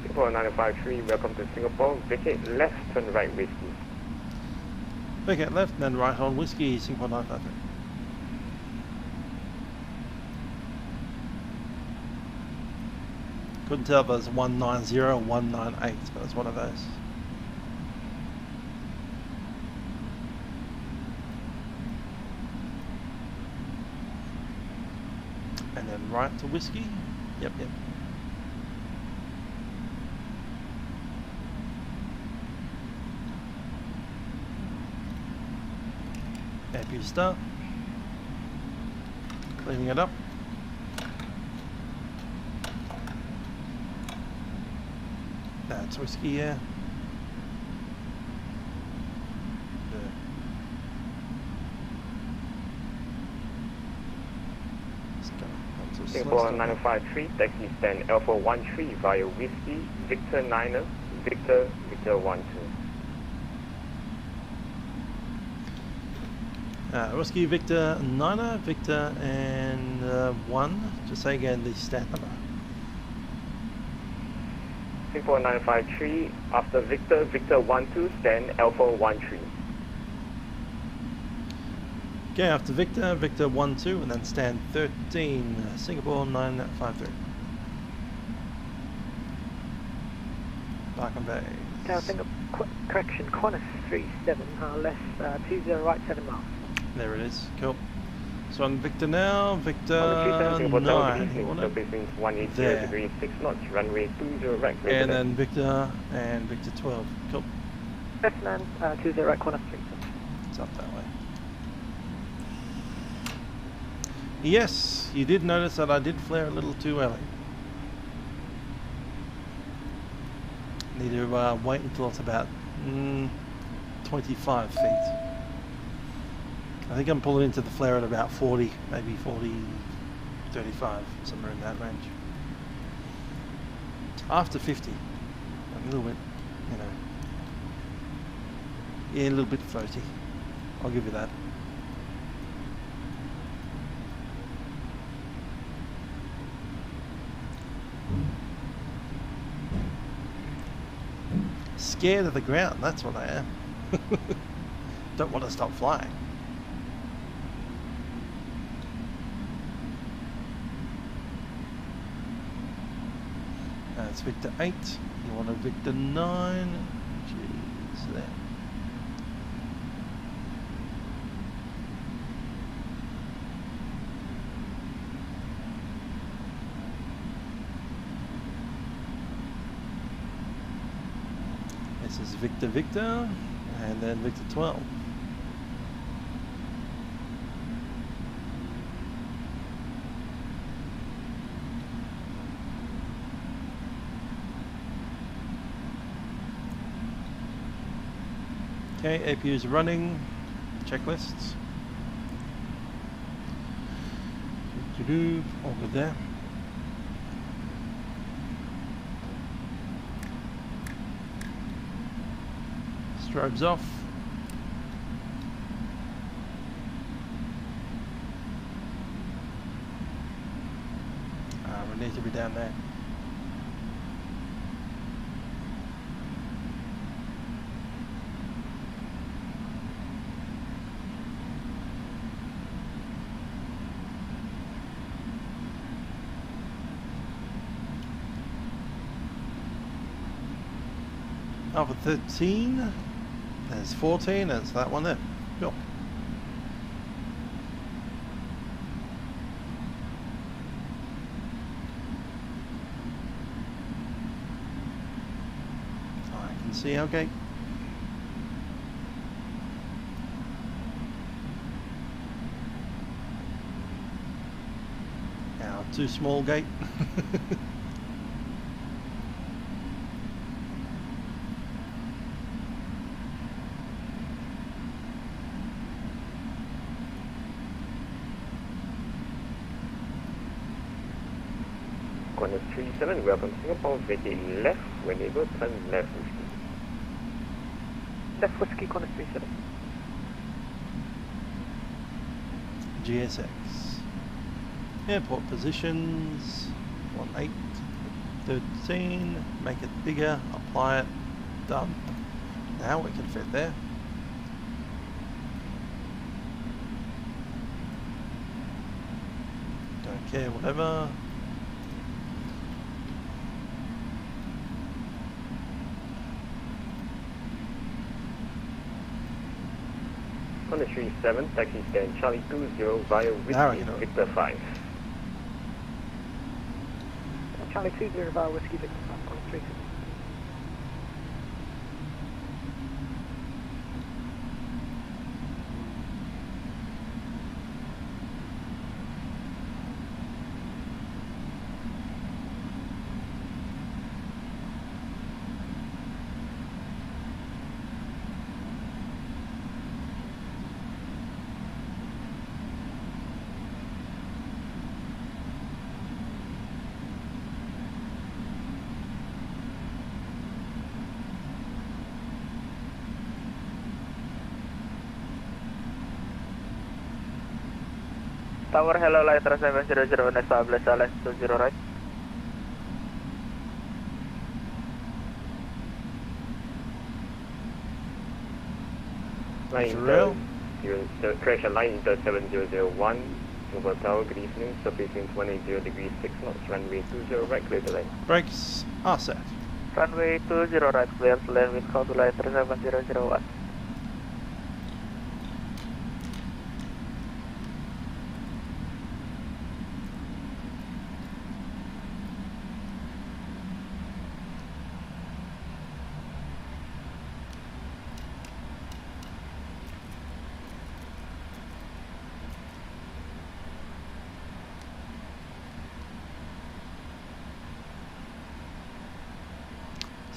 Singapore 953, welcome to Singapore. Vacate left, turn right whiskey. Vacate left, then right on whiskey, Singapore 953. Couldn't tell if it was 190 or 198, but it's one of those. And then right to whiskey. Yep. APU start. Cleaning it up. That's whiskey, yeah. Singapore 953, taxi stand Alpha 13 via Whiskey, Victor 9er, Victor 12. Whiskey, Victor 9er, Victor and 1. Just say again the stat number. Singapore 953, after Victor 12, stand Alpha 13. Okay, after Victor 12, and then stand 13, Singapore 953. Barkham Bay. Tower Singapore, correction, Qantas 37, less 20 right 7 miles. There it is, cool. So on Victor now, Victor 9. There. Degrees 6 knots, runway 20 right. And then Victor and Victor 12, cool. Left land 20 right, Qantas 3. It's up that way. Yes, you did notice that I did flare a little too early. Need to wait until it's about 25 feet. I think I'm pulling into the flare at about 40, maybe 40, 35, somewhere in that range. After 50, a little bit, you know, yeah, a little bit floaty. I'll give you that. Scared of the ground, that's what I am. Don't want to stop flying. That's Victor 8. You want a Victor 9. Jeez, there. This is Victor, and then Victor 12. Okay, APU is running. Checklists. All good there. Strobes off. We need to be down there. Alpha 13. There's 14, that's that one there. Cool. I can see our gate. Our too small gate. Qantas 37, welcome Singapore, vacate left, when able, turn left. Def Whiskey Corner 37. GSX. Airport positions. 1813. Make it bigger. Apply it. Done. Now we can fit there. Don't care, whatever. Corner 37, taxi scan Charlie 20 via Whiskey Victor 5. Charlie 20 via Whiskey Victor 5, corner 37. Tower, hello, Lighter 700, establish LS 20 right. Correction, line inter 7001, over tower, good evening, surfacing 180 degrees 6 knots, runway 20 right, clear to land. Brakes are set. Runway 20 right, clear to land with call to Lighter 7001.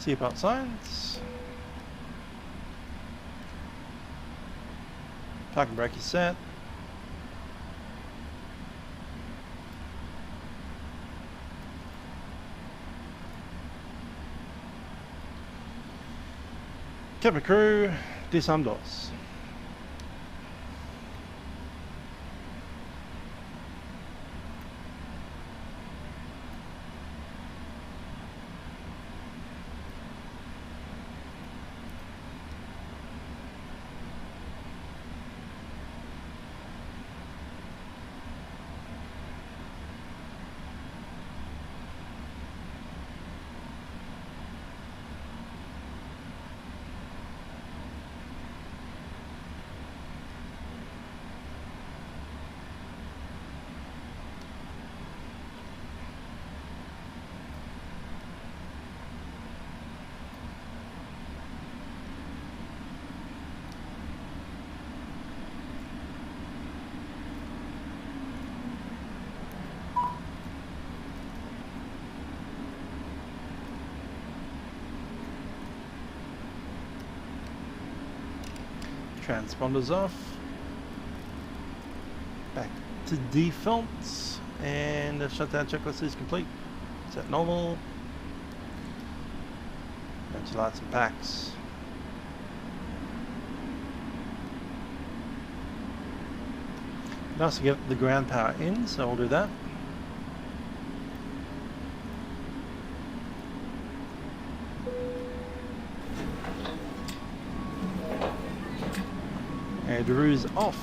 Seatbelt signs. Parking brake is set. Cabin crew, disarm doors. Transponders off. Back to defaults, and the shutdown checklist is complete. Set normal. Emergency lights and packs. Nice to get the ground power in, so we'll do that. Drew's off.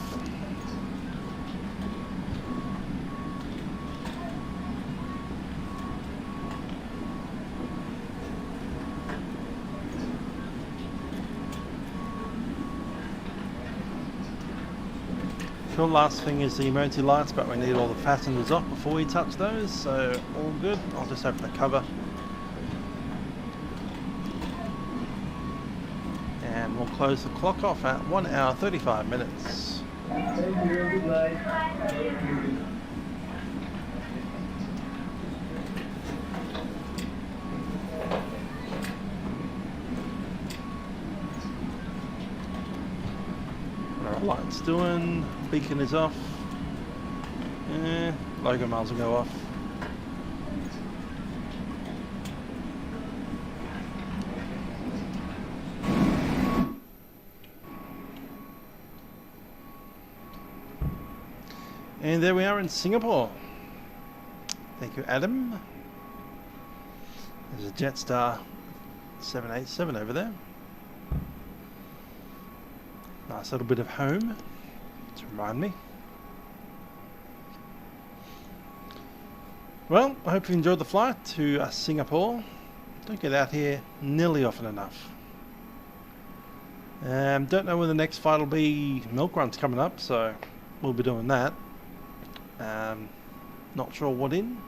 Sure, last thing is the emergency lights, but we need all the fasteners off before we touch those, so all good. I'll just open the cover. And we'll close the clock off at 1 hour 35 minutes. Thank you, goodbye. What are our lights doing? Beacon is off. Logo miles will go off. And there we are in Singapore. Thank you, Adam. There's a Jetstar 787 over there. Nice little bit of home to remind me. Well, I hope you enjoyed the flight to Singapore. Don't get out here nearly often enough. Don't know when the next flight will be. Milk Run's coming up, so we'll be doing that. Not sure what in.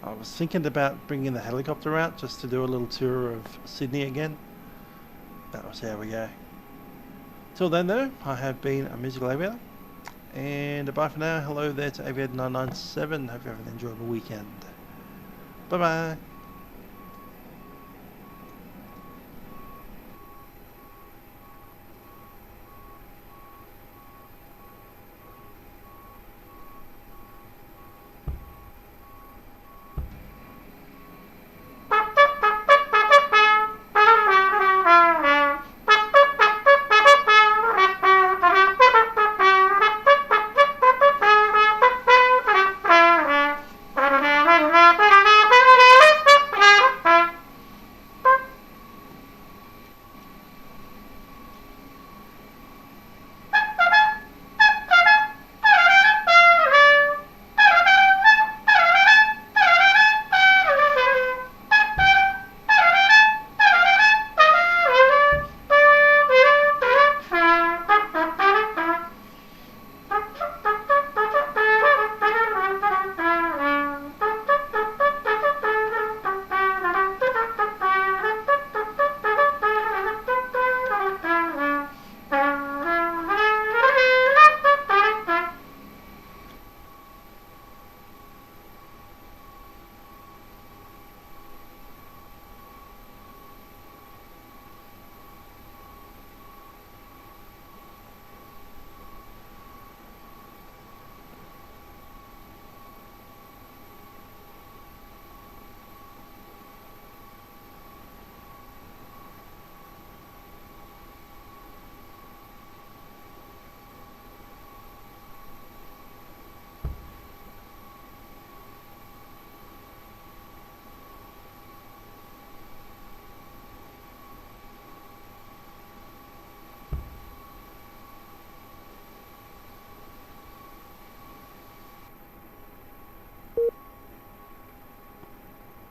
I was thinking about bringing the helicopter out just to do a little tour of Sydney again. That was how we go. Till then though, I have been a musical aviator. And bye for now. Hello there to Aviator 997. Hope you have an enjoyable weekend. Bye bye.